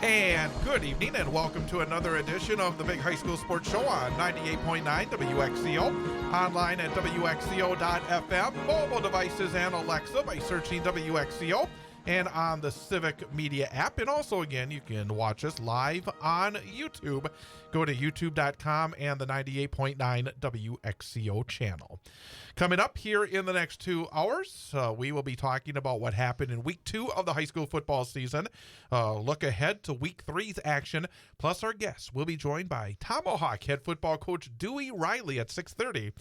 And good evening, and welcome to another edition of the Big High School Sports Show on 98.9 WXCO, online at WXCO.FM, mobile devices and Alexa by searching WXCO, and on the Civic Media app. And also, again, you can watch us live on YouTube. Go to youtube.com and the 98.9 WXCO channel. Coming up here in the next 2 hours, we will be talking about what happened in Week 2 of the high school football season. Look ahead to Week 3's action. Plus, our guests will be joined by Tomahawk head football coach Dewey Reilly at 6:30.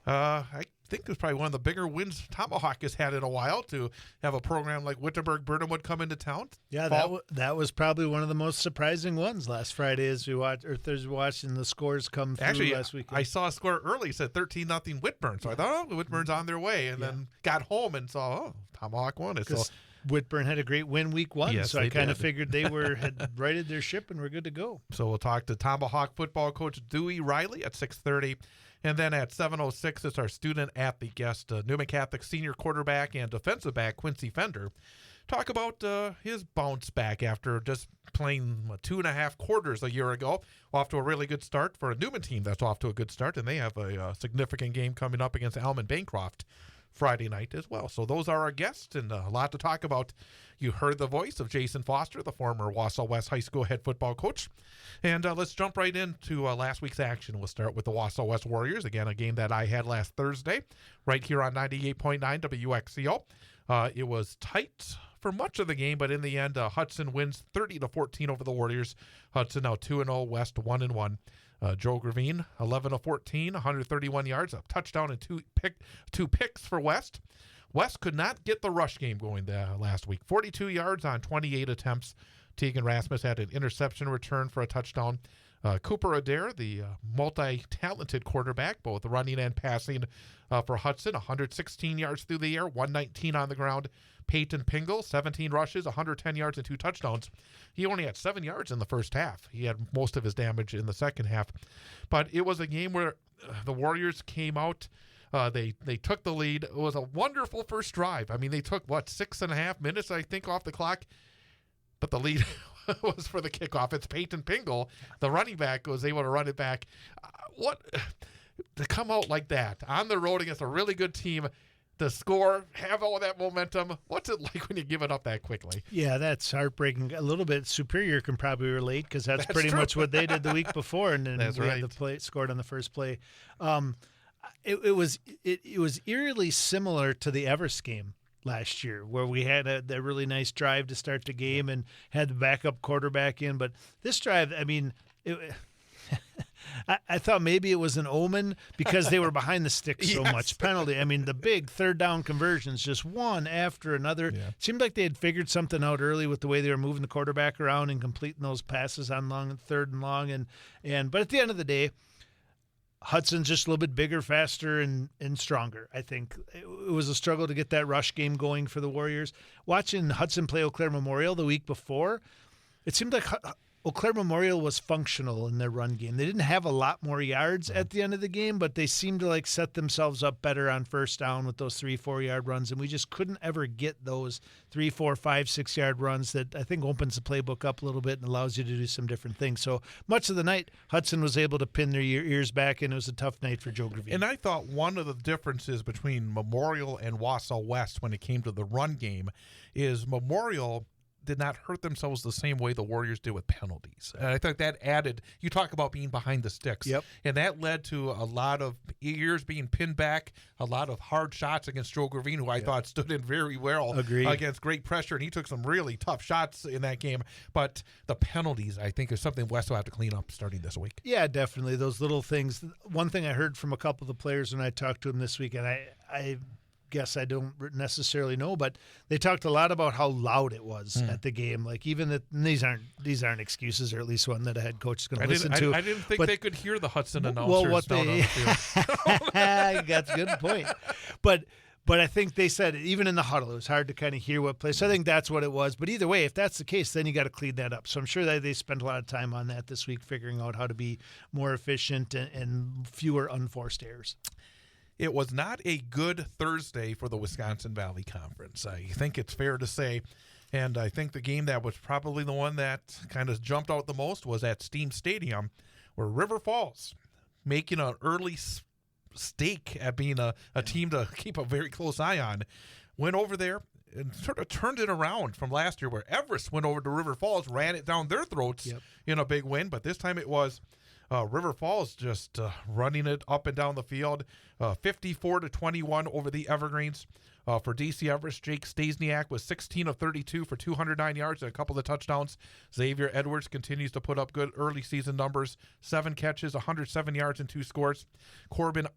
I think it was probably one of the bigger wins Tomahawk has had in a while to have a program like Wittenberg-Burnham would come into town. Yeah, that was probably one of the most surprising ones last Friday as we watched, or Thursday, watching the scores come through last weekend. I saw a score early, said 13-0 Whitburn, so I thought, Whitburn's on their way, and then got home and saw, Tomahawk won it. So Whitburn had a great win week 1, yes, so I kind of figured they had righted their ship and were good to go. So we'll talk to Tomahawk football coach Dewey Reilly at 6:30. And then at 7:06, it's our student at the guest, Newman Catholic senior quarterback and defensive back Quincy Fender. Talk about his bounce back after just playing 2.5 quarters a year ago. Off to a really good start for a Newman team that's off to a good start, and they have a significant game coming up against Alman Bancroft Friday night as well. So those are our guests, and a lot to talk about. You heard the voice of Jason Foster, the former Wausau West High School head football coach. And let's jump right into last week's action. We'll start with the Wausau West Warriors. Again, a game that I had last Thursday right here on 98.9 WXCO. It was tight for much of the game, but in the end, Hudson wins 30-14 over the Warriors. Hudson now 2-0, West 1-1. Joe Gravine, 11-14, 131 yards, a touchdown and two picks for West. West could not get the rush game going last week. 42 yards on 28 attempts. Tegan Rasmus had an interception return for a touchdown. Cooper Adair, the multi-talented quarterback, both running and passing for Hudson, 116 yards through the air, 119 on the ground. Peyton Pingle, 17 rushes, 110 yards and 2 touchdowns. He only had 7 yards in the first half. He had most of his damage in the second half. But it was a game where the Warriors came out. They took the lead. It was a wonderful first drive. I mean, they took, 6.5 minutes, I think, off the clock. But the lead was for the kickoff. It's Peyton Pingle, the running back, was able to run it back. To come out like that on the road against a really good team, to score, have all that momentum. What's it like when you give it up that quickly? Yeah, that's heartbreaking. A little bit. Superior can probably relate because that's pretty true. much what they did the week before, and then That's we right. had the play scored on the first play. It was eerily similar to the Everest game last year, where we had that really nice drive to start the game and had the backup quarterback in. But this drive, I mean, I thought maybe it was an omen because they were behind the sticks so much. Penalty. I mean, the big third down conversions, just one after another. Yeah. Seemed like they had figured something out early with the way they were moving the quarterback around and completing those passes on third and long. But at the end of the day, Hudson's just a little bit bigger, faster, and stronger. I think it was a struggle to get that rush game going for the Warriors. Watching Hudson play Eau Claire Memorial the week before, it seemed like Eau Claire Memorial was functional in their run game. They didn't have a lot more yards at the end of the game, but they seemed to set themselves up better on first down with those 3-4 yard runs, and we just couldn't ever get those 3, 4, 5, 6 yard runs that I think opens the playbook up a little bit and allows you to do some different things. So much of the night, Hudson was able to pin their ears back, and it was a tough night for Joe Gravine. And I thought one of the differences between Memorial and Wausau West when it came to the run game is Memorial did not hurt themselves the same way the Warriors did with penalties. And I think that added, you talk about being behind the sticks. Yep. And that led to a lot of ears being pinned back, a lot of hard shots against Joe Gravine, who I thought stood in very well against great pressure. And he took some really tough shots in that game. But the penalties, I think, is something West will have to clean up starting this week. Yeah, definitely. Those little things. One thing I heard from a couple of the players when I talked to them this week, and I guess I don't necessarily know, but they talked a lot about how loud it was at the game. Like, even that, these aren't excuses, or at least one that a head coach is going to listen to. I didn't think they could hear the Hudson announcers down on the field. That's a good point. But I think they said even in the huddle, it was hard to kind of hear what plays. So I think that's what it was. But either way, if that's the case, then you got to clean that up. So I'm sure that they spent a lot of time on that this week, figuring out how to be more efficient and fewer unforced errors. It was not a good Thursday for the Wisconsin Valley Conference. I think it's fair to say And I think the game that was probably the one that kind of jumped out the most was at Steam Stadium, where River Falls, making an early stake at being a team to keep a very close eye on, went over there and sort of turned it around from last year, where Everest went over to River Falls, ran it down their throats in a big win. But this time it was River Falls just running it up and down the field, 54-21 over the Evergreens. For DC Everest, Jake Stasiak was 16 of 32 for 209 yards and a couple of touchdowns. Xavier Edwards continues to put up good early season numbers, 7 catches, 107 yards, and 2 scores. Corbin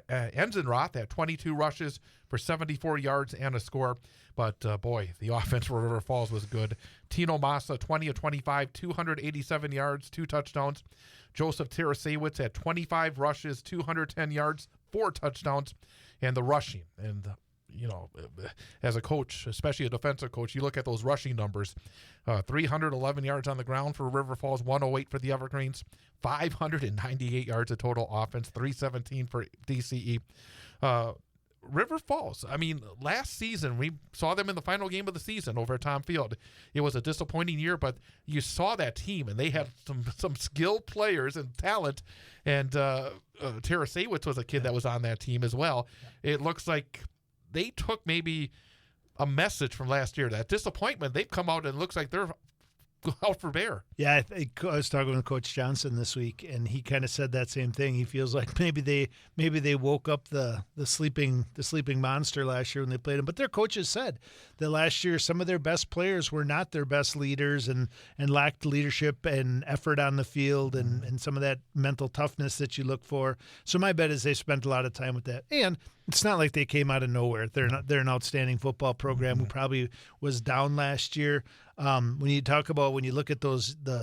Enzenroth had 22 rushes for 74 yards and a score. But, boy, the offense for River Falls was good. Tino Massa, 20 of 25, 287 yards, 2 touchdowns. Joseph Tarasewicz had 25 rushes, 210 yards, 4 touchdowns. And the rushing and as a coach, especially a defensive coach, you look at those rushing numbers. 311 yards on the ground for River Falls, 108 for the Evergreens, 598 yards of total offense, 317 for DCE. River Falls, I mean, last season we saw them in the final game of the season over at Tom Field. It was a disappointing year, but you saw that team, and they had some skilled players and talent, and Tarasewicz was a kid that was on that team as well. It looks like they took maybe a message from last year, that disappointment. They've come out and it looks like they're out for bear. Yeah, I was talking with Coach Johnson this week, and he kind of said that same thing. He feels like maybe they woke up the sleeping monster last year when they played him. But their coaches said that last year some of their best players were not their best leaders and lacked leadership and effort on the field and some of that mental toughness that you look for. So my bet is they spent a lot of time with that. And it's not like they came out of nowhere. They're an outstanding football program who probably was down last year. When you look at the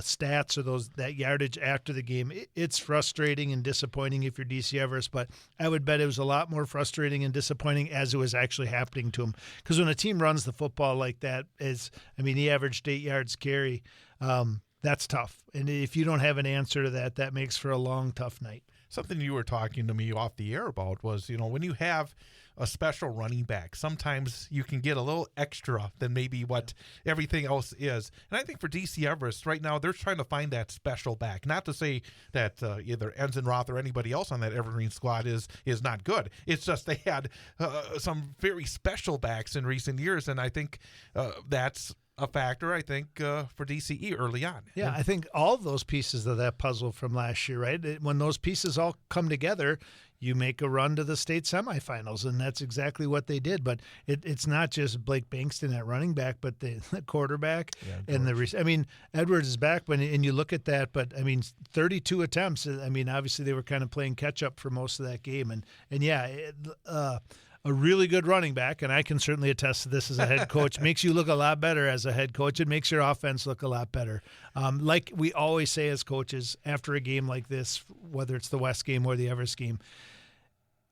stats or that yardage after the game, it's frustrating and disappointing if you're DC Everest. But I would bet it was a lot more frustrating and disappointing as it was actually happening to him. Because when a team runs the football like that, he averaged 8 yards carry. That's tough. And if you don't have an answer to that, that makes for a long, tough night. Something you were talking to me off the air about was, when you have a special running back, sometimes you can get a little extra than maybe what everything else is. And I think for DC Everest right now, they're trying to find that special back. Not to say that either Enzenroth or anybody else on that Evergreen squad is not good. It's just they had some very special backs in recent years, and I think that's a factor, I think, for DCE early on. Yeah, I think all of those pieces of that puzzle from last year, right? When those pieces all come together, you make a run to the state semifinals, and that's exactly what they did. But it's not just Blake Bankston at running back, but the quarterback and Edwards is back. And you look at that, but 32 attempts. Obviously they were kind of playing catch up for most of that game, a really good running back, and I can certainly attest to this as a head coach, makes you look a lot better as a head coach. It makes your offense look a lot better. Like we always say as coaches, after a game like this, whether it's the West game or the Everest game,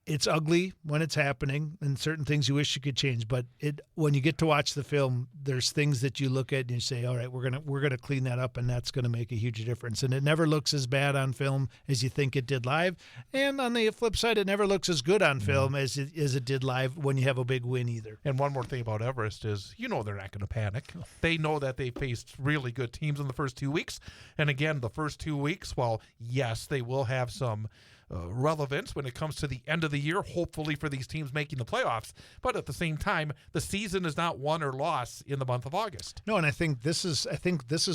it's ugly when it's happening, and certain things you wish you could change. But when you get to watch the film, there's things that you look at and you say, "All right, we're gonna clean that up, and that's gonna make a huge difference." And it never looks as bad on film as you think it did live. And on the flip side, it never looks as good on film as it did live when you have a big win either. And one more thing about Everest is, they're not going to panic. They know that they faced really good teams in the first 2 weeks, and again, the first 2 weeks, while yes, they will have some relevance when it comes to the end of the year, hopefully for these teams making the playoffs. But at the same time, the season is not won or lost in the month of August. No, and I think this is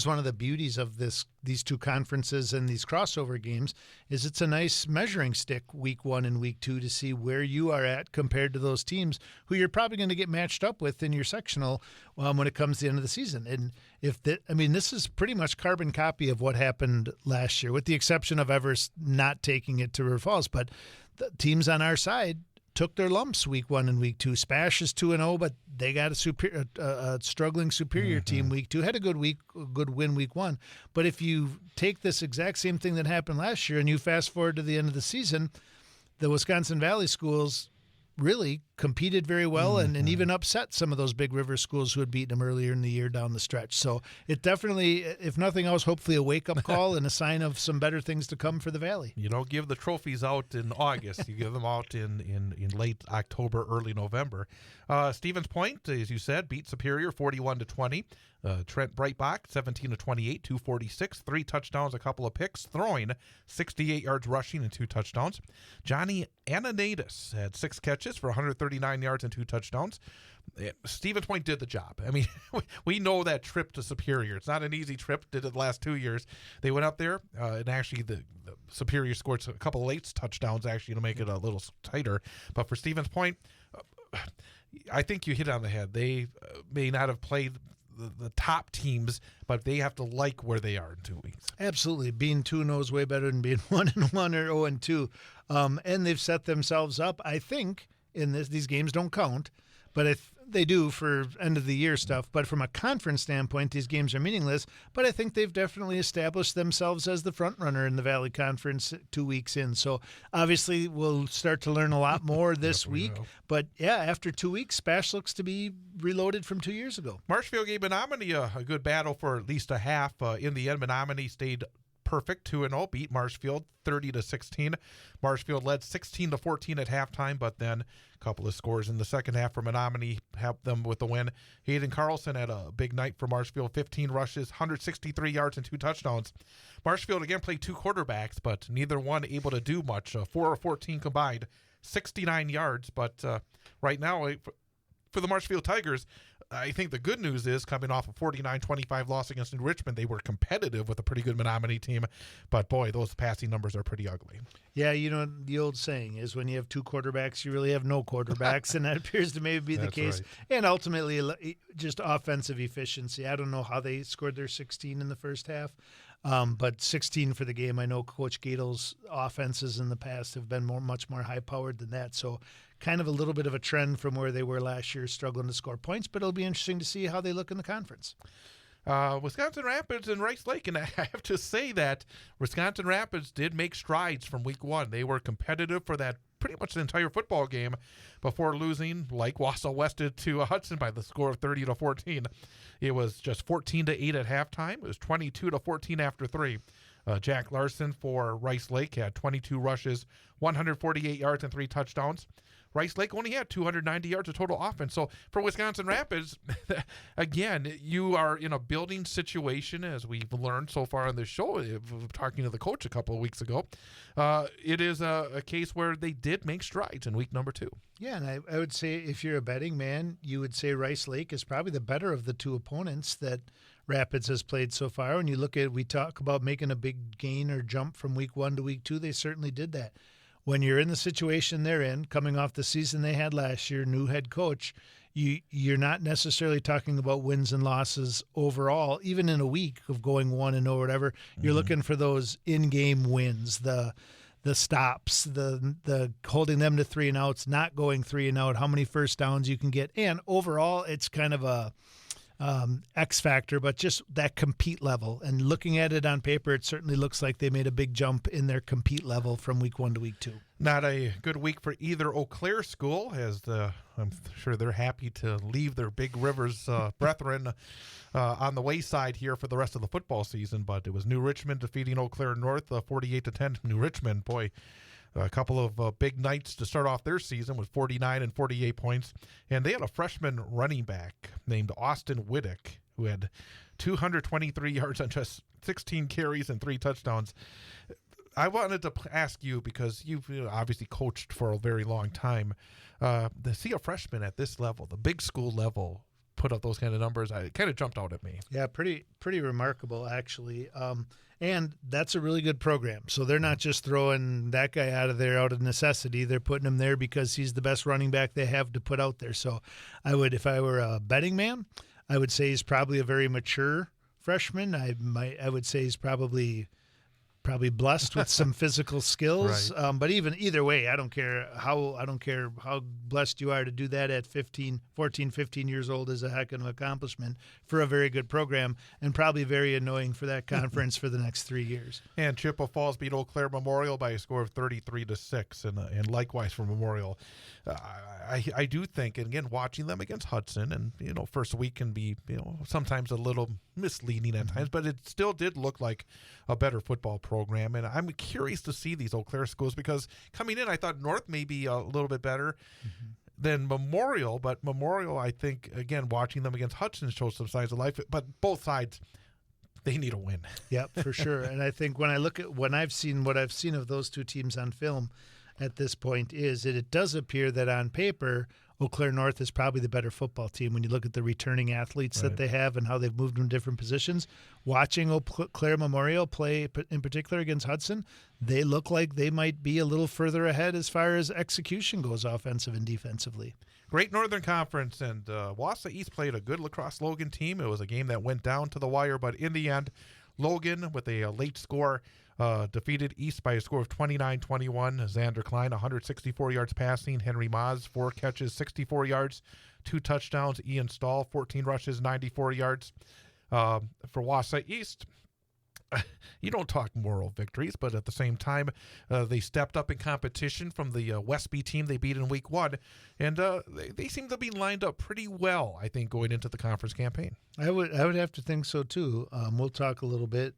one of the beauties of these two conferences and these crossover games is it's a nice measuring stick week 1 and week 2 to see where you are at compared to those teams who you're probably going to get matched up with in your sectional when it comes to the end of the season. And this is pretty much carbon copy of what happened last year, with the exception of Everest not taking it to River Falls. But the teams on our side took their lumps week 1 and week 2. Spash is 2-0, but they got a struggling Superior team week 2. Had a good win week 1. But if you take this exact same thing that happened last year and you fast forward to the end of the season, the Wisconsin Valley schools really competed very well and even upset some of those big river schools who had beaten them earlier in the year down the stretch. So it definitely, if nothing else, hopefully a wake-up call and a sign of some better things to come for the Valley. You don't give the trophies out in August. You give them out in late October, early November. Stevens Point, as you said, beat Superior 41-20. Trent Breitbach, 17-28, 246, 3 touchdowns, a couple of picks, throwing 68 yards rushing and 2 touchdowns. Johnny Ananitas had 6 catches for 139 yards and 2 touchdowns. Stevens Point did the job. I mean, we know that trip to Superior. It's not an easy trip. Did it the last 2 years. They went up there, and actually the Superior scored a couple of late touchdowns actually to make it a little tighter. But for Stevens Point, I think you hit it on the head. They may not have played the top teams, but they have to like where they are in 2 weeks. Absolutely. Being 2-0 is way better than being 1-1 or 0-2. And they've set themselves up, I think, in these games don't count, but if they do for end of the year stuff. But from a conference standpoint, these games are meaningless. But I think they've definitely established themselves as the front runner in the Valley Conference 2 weeks in. So obviously we'll start to learn a lot more this week. But yeah, after 2 weeks, Spash looks to be reloaded from 2 years ago. Marshfield gave Menominee a good battle for at least a half. In the end, Menominee stayed perfect, 2-0, beat Marshfield 30-16. Marshfield led 16-14 at halftime, but then a couple of scores in the second half for Menominee helped them with the win. Hayden Carlson had a big night for Marshfield, 15 rushes, 163 yards, and 2 touchdowns. Marshfield again played 2 quarterbacks, but neither one able to do much. 4 of 14 combined, 69 yards, but right now for the Marshfield Tigers, I think the good news is coming off a 49-25 loss against New Richmond, they were competitive with a pretty good Menominee team. But, boy, those passing numbers are pretty ugly. Yeah, you know, the old saying is when you have 2 quarterbacks, you really have no quarterbacks, and that appears to maybe be the case. Right. And ultimately, just offensive efficiency. I don't know how they scored their 16 in the first half, but 16 for the game. I know Coach Gadel's offenses in the past have been much more high-powered than that, so kind of a little bit of a trend from where they were last year, struggling to score points, but it'll be interesting to see how they look in the conference. Wisconsin Rapids and Rice Lake, and I have to say that Wisconsin Rapids did make strides from week 1. They were competitive for that pretty much the entire football game before losing, like Wausau West did, to Hudson by the score of 30-14. It was just 14-8 at halftime. It was 22-14 after 3. Jack Larson for Rice Lake had 22 rushes, 148 yards, and 3 touchdowns. Rice Lake only had 290 yards of total offense. So for Wisconsin Rapids, again, you are in a building situation, as we've learned so far on this show, talking to the coach a couple of weeks ago. It is a case where they did make strides in week number 2. Yeah, and I would say if you're a betting man, you would say Rice Lake is probably the better of the 2 opponents that Rapids has played so far. When you look at, we talk about making a big gain or jump from week 1 to week 2, they certainly did that. When you're in the situation they're in, coming off the season they had last year, new head coach, you're not necessarily talking about wins and losses overall, even in a week of going 1-0 or whatever. You're looking for those in-game wins, the stops, the holding them to 3 and outs, not going 3 and out, how many first downs you can get. And overall, it's kind of a X factor, but just that compete level. And looking at it on paper, it certainly looks like they made a big jump in their compete level from week 1 to week 2. Not a good week for either Eau Claire school, as I'm sure they're happy to leave their Big Rivers brethren on the wayside here for the rest of the football season. But it was New Richmond defeating Eau Claire North 48-10. New Richmond, boy, a couple of big nights to start off their season with 49 and 48 points. And they had a freshman running back named Austin Whittick who had 223 yards on just 16 carries and 3 touchdowns. I wanted to ask you, because you've obviously coached for a very long time, to see a freshman at this level, the big school level, put up those kind of numbers, it kind of jumped out at me. Yeah, pretty remarkable, actually. And that's a really good program. So they're not just throwing that guy out of there out of necessity. They're putting him there because he's the best running back they have to put out there. So I would, if I were a betting man, I would say he's probably a very mature freshman. I would say he's probably probably blessed with some physical skills. Right. But either way, I don't care how blessed you are to do that at 14, 15 years old is a heck of an accomplishment for a very good program, and probably very annoying for that conference for the next 3 years. And Chippewa Falls beat Eau Claire Memorial by a score of 33-6, and likewise for Memorial. I do think, and again, watching them against Hudson, and first week can be sometimes a little misleading at times, but it still did look like a better football program. And I'm curious to see these Eau Claire schools, because coming in, I thought North may be a little bit better than Memorial, but Memorial, I think, again, watching them against Hudson shows some signs of life. But both sides, they need a win. Yep, for sure. And I think when I look at what I've seen of those two teams on film at this point is that it does appear that on paper, Eau Claire North is probably the better football team when you look at the returning athletes that they have and how they've moved in different positions. Watching Eau Claire Memorial play in particular against Hudson, they look like they might be a little further ahead as far as execution goes, offensive and defensively. Great Northern Conference, and Wausau East played a good Lacrosse Logan team. It was a game that went down to the wire, but in the end, Logan, with a late score, defeated East by a score of 29-21. Xander Klein, 164 yards passing. Henry Maas, 4 catches, 64 yards, 2 touchdowns. Ian Stahl, 14 rushes, 94 yards. For Wausau East, you don't talk moral victories, but at the same time, they stepped up in competition from the Westby team they beat in week 1, and they seem to be lined up pretty well, I think, going into the conference campaign. I would have to think so too. We'll talk a little bit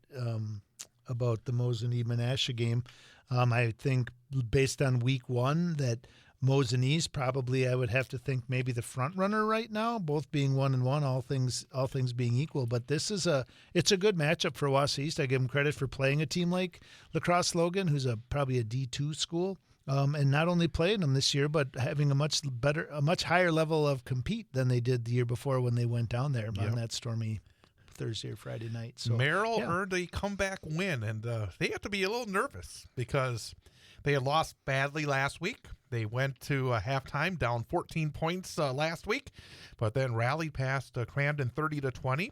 about the Mosinee-Menasha game. I think based on week 1 that Mosinee probably, I would have to think, maybe the front runner right now, both being 1-1, all things being equal. But it's a good matchup for Wausau East. I give them credit for playing a team like Lacrosse Logan, who's probably a D2 school, and not only playing them this year, but having a much higher level of compete than they did the year before when they went down there on that stormy Thursday or Friday night. So Merrill earned a comeback win, and they have to be a little nervous because they had lost badly last week. They went to halftime down 14 points last week, but then rallied past Crandon 30-20.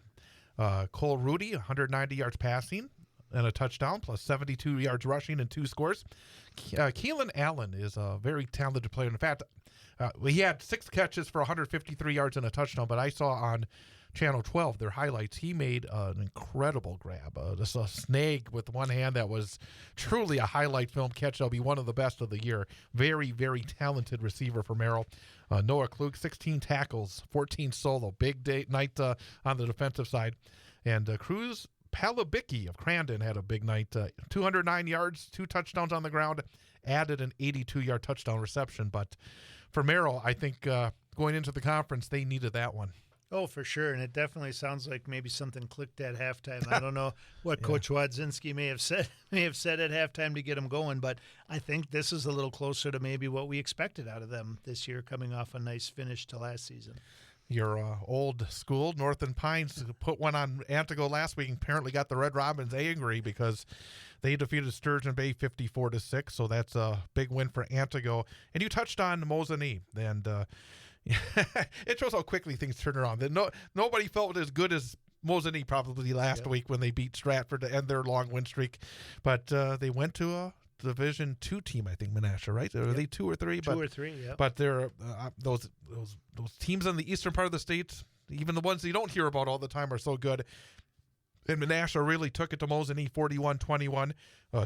Cole Rudy, 190 yards passing and a touchdown, plus 72 yards rushing and 2 scores. Keelan Allen is a very talented player. In fact, he had 6 catches for 153 yards and a touchdown, but I saw on Channel 12, their highlights, he made an incredible grab. Just a snag with one hand that was truly a highlight film catch. That'll be one of the best of the year. Very, very talented receiver for Merrill. Noah Klug, 16 tackles, 14 solo. Big night on the defensive side. And Cruz Palabicki of Crandon had a big night. 209 yards, 2 touchdowns on the ground, added an 82-yard touchdown reception. But for Merrill, I think going into the conference, they needed that one. Oh, for sure, and it definitely sounds like maybe something clicked at halftime. I don't know what Coach Wadzinski may have said at halftime to get them going, but I think this is a little closer to maybe what we expected out of them this year, coming off a nice finish to last season. Your old school, Northern Pines, put one on Antigo last week and apparently got the Red Robins angry because they defeated Sturgeon Bay 54-6, so that's a big win for Antigo. And you touched on Mosinee, and it shows how quickly things turn around. Nobody felt as good as Mosinee probably last week when they beat Stratford to end their long win streak. But they went to a Division II team, I think, Menasha, right? Are they 2 or 3? 2 or 3, yeah. But they're those teams in the eastern part of the state, even the ones you don't hear about all the time, are so good. And Menasha really took it to Mosinee 41-21.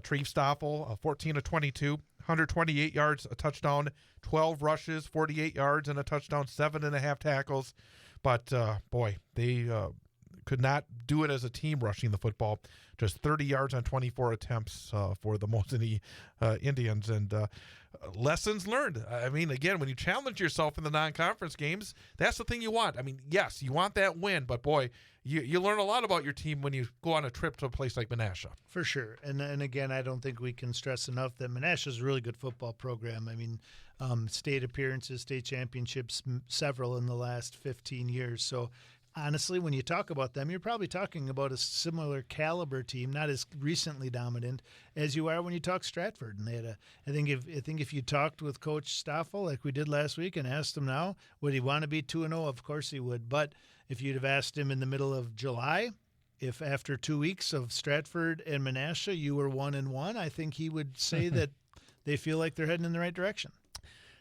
Treve Stoffel, 14-22, 128 yards, a touchdown, 12 rushes, 48 yards, and a touchdown, 7.5 tackles. But, boy, they could not do it as a team rushing the football. Just 30 yards on 24 attempts for the Mosinee Indians. And lessons learned. I mean, again, when you challenge yourself in the non-conference games, that's the thing you want. I mean, yes, you want that win, but, boy, you learn a lot about your team when you go on a trip to a place like Menasha. For sure. And again, I don't think we can stress enough that Menasha is a really good football program. I mean, state appearances, state championships, several in the last 15 years. So, honestly, when you talk about them, you're probably talking about a similar caliber team, not as recently dominant as you are when you talk Stratford. And they had I think if you talked with Coach Stoffel like we did last week and asked him now, would he want to be 2-0? Of course he would. But if you'd have asked him in the middle of July, if after 2 weeks of Stratford and Menasha you were 1-1, I think he would say that they feel like they're heading in the right direction.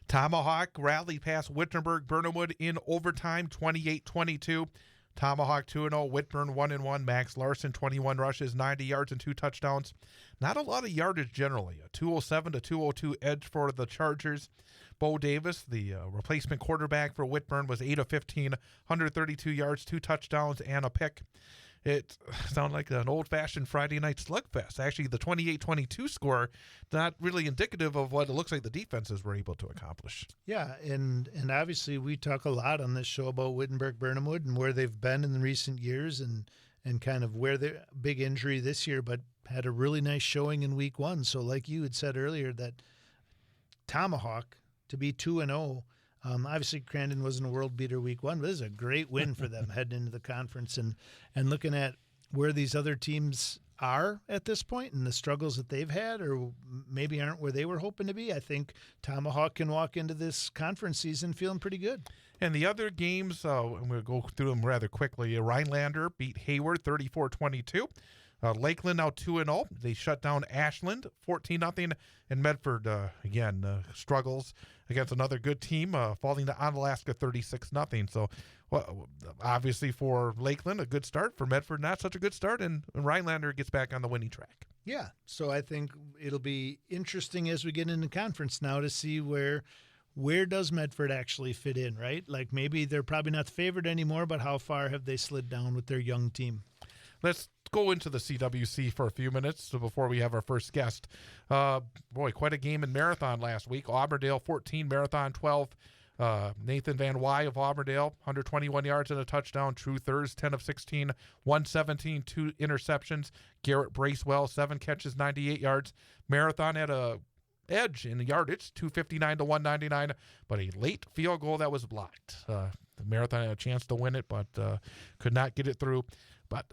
Tomahawk rallied past Wittenberg-Burnhamwood in overtime, 28-22. Tomahawk 2-0, Whitburn 1-1, Max Larson 21 rushes, 90 yards and 2 touchdowns. Not a lot of yardage generally. A 207-202 edge for the Chargers. Bo Davis, the replacement quarterback for Whitburn, was 8 of 15, 132 yards, 2 touchdowns, and a pick. It sounded like an old-fashioned Friday night slugfest. Actually, the 28-22 score not really indicative of what it looks like the defenses were able to accomplish. Yeah, and obviously we talk a lot on this show about Wittenberg-Burnhamwood and where they've been in the recent years and kind of where their big injury this year, but had a really nice showing in week 1. So like you had said earlier, that Tomahawk to be 2-0, obviously, Crandon wasn't a world beater week 1, but this is a great win for them heading into the conference and looking at where these other teams are at this point and the struggles that they've had or maybe aren't where they were hoping to be. I think Tomahawk can walk into this conference season feeling pretty good. And the other games, I'm going to go through them rather quickly. Rhinelander beat Hayward 34-22. Lakeland now 2-0. They shut down Ashland 14-0. And Medford, again, struggles against another good team, falling to Onalaska 36-0. So, obviously for Lakeland, a good start. For Medford, not such a good start. And Rhinelander gets back on the winning track. Yeah, so I think it'll be interesting as we get into conference now to see where does Medford actually fit in, right? Like maybe they're probably not the favorite anymore, but how far have they slid down with their young team? Let's go into the CWC for a few minutes before we have our first guest. Quite a game in Marathon last week. Auburndale 14, Marathon 12. Nathan Van Wy of Auburndale, 121 yards and a touchdown. True Thurs, 10 of 16, 117, 2 interceptions. Garrett Bracewell, 7 catches, 98 yards. Marathon had a edge in the yardage, 259 to 199, but a late field goal that was blocked. The Marathon had a chance to win it, but could not get it through. But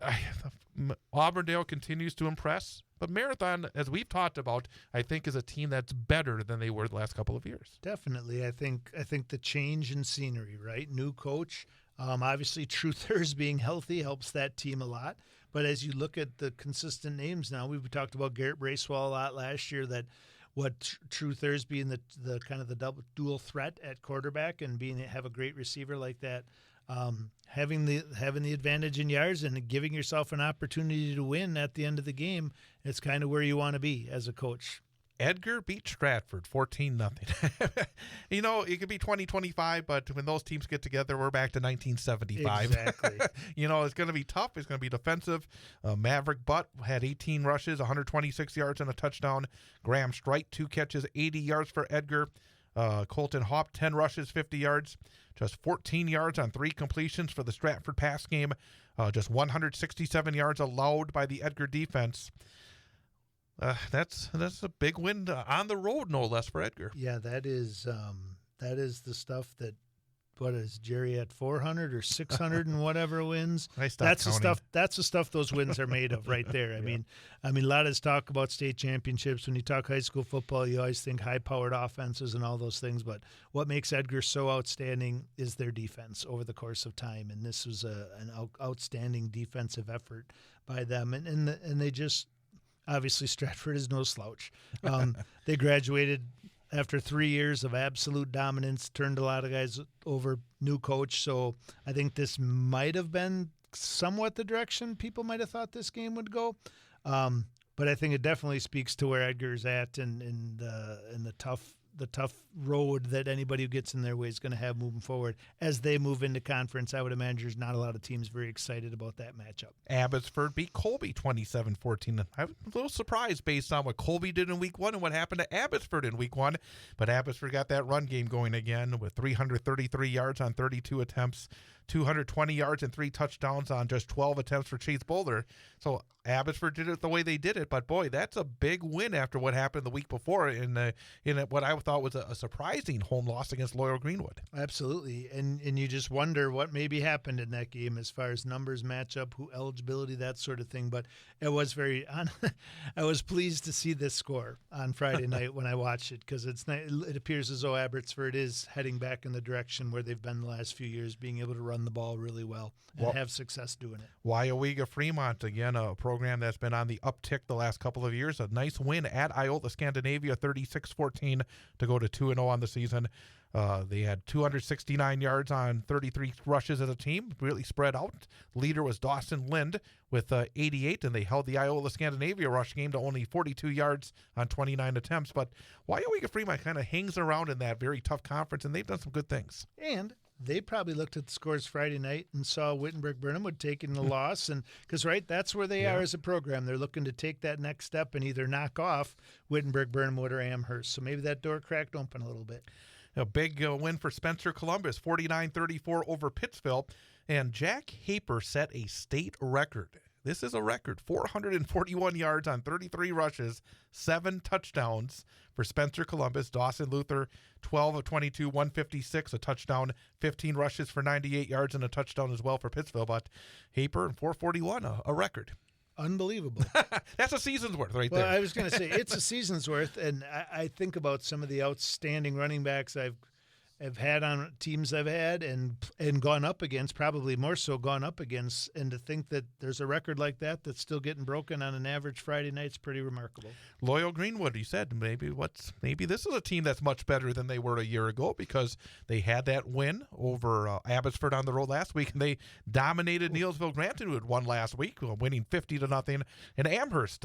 Auburndale continues to impress. But Marathon, as we've talked about, I think is a team that's better than they were the last couple of years. Definitely. I think the change in scenery, right? New coach. Obviously, Truthers being healthy helps that team a lot. But as you look at the consistent names now, we've talked about Garrett Bracewell a lot last year, that what Truthers being the kind of the dual threat at quarterback and have a great receiver like that. Having the advantage in yards and giving yourself an opportunity to win at the end of the game, it's kind of where you want to be as a coach. Edgar beat Stratford 14-0. It could be 2025, but when those teams get together, we're back to 1975. Exactly. It's going to be tough. It's going to be defensive. Maverick Butt had 18 rushes, 126 yards and a touchdown. Graham Strite, 2 catches, 80 yards for Edgar. Colton Hopp, 10 rushes, 50 yards. Just 14 yards on 3 completions for the Stratford pass game. Just 167 yards allowed by the Edgar defense. That's a big win on the road, no less, for Edgar. Yeah, that is the stuff that. What is Jerry at 400 or 600 and whatever wins? That's the stuff those wins are made of right there. I mean, a lot of talk about state championships. When you talk high school football, you always think high-powered offenses and all those things. But what makes Edgar so outstanding is their defense over the course of time. And this was an outstanding defensive effort by them. And they just obviously Stratford is no slouch. They graduated after 3 years of absolute dominance, turned a lot of guys over, new coach. So I think this might have been somewhat the direction people might have thought this game would go. But I think it definitely speaks to where Edgar's at and the tough road that anybody who gets in their way is going to have moving forward. As they move into conference, I would imagine there's not a lot of teams very excited about that matchup. Abbotsford beat Colby 27-14. I was a little surprised based on what Colby did in week 1 and what happened to Abbotsford in week 1. But Abbotsford got that run game going again with 333 yards on 32 attempts, 220 yards and 3 touchdowns on just 12 attempts for Chase Boulder. So Abbotsford did it the way they did it, but boy, that's a big win after what happened the week before in what I thought was a surprising home loss against Loyal Greenwood. Absolutely, and you just wonder what maybe happened in that game as far as numbers match up, who eligibility, that sort of thing. But it was I was pleased to see this score on Friday night when I watched it, because it appears as though Abbotsford is heading back in the direction where they've been the last few years, being able to run run the ball really well and have success doing it. Wyowega Fremont, again, a program that's been on the uptick the last couple of years. A nice win at Iola Scandinavia, 36-14 to go to 2-0 on the season. They had 269 yards on 33 rushes as a team, really spread out. Leader was Dawson Lind with 88, and they held the Iola Scandinavia rush game to only 42 yards on 29 attempts. But Wyowega Fremont kind of hangs around in that very tough conference, and they've done some good things. And they probably looked at the scores Friday night and saw Wittenberg-Burnhamwood taking the loss, and because that's where they are as a program. They're looking to take that next step and either knock off Wittenberg-Burnhamwood or Amherst. So maybe that door cracked open a little bit. A big win for Spencer Columbus, 49-34 over Pittsville. And Jack Haper set a state record. This is a record, 441 yards on 33 rushes, 7 touchdowns for Spencer Columbus. Dawson Luther, 12 of 22, 156, a touchdown, 15 rushes for 98 yards and a touchdown as well for Pittsville. But Haper and 441, a record. Unbelievable. That's a season's worth there. Well, I was going to say, it's a season's worth, and I think about some of the outstanding running backs I've had on teams I've had and gone up against, probably more so gone up against, and to think that there's a record like that that's still getting broken on an average Friday night is pretty remarkable. Loyal Greenwood, he said, maybe this is a team that's much better than they were a year ago because they had that win over Abbotsford on the road last week, and they dominated Neillsville Granton, who had won last week, winning 50-0, and Amherst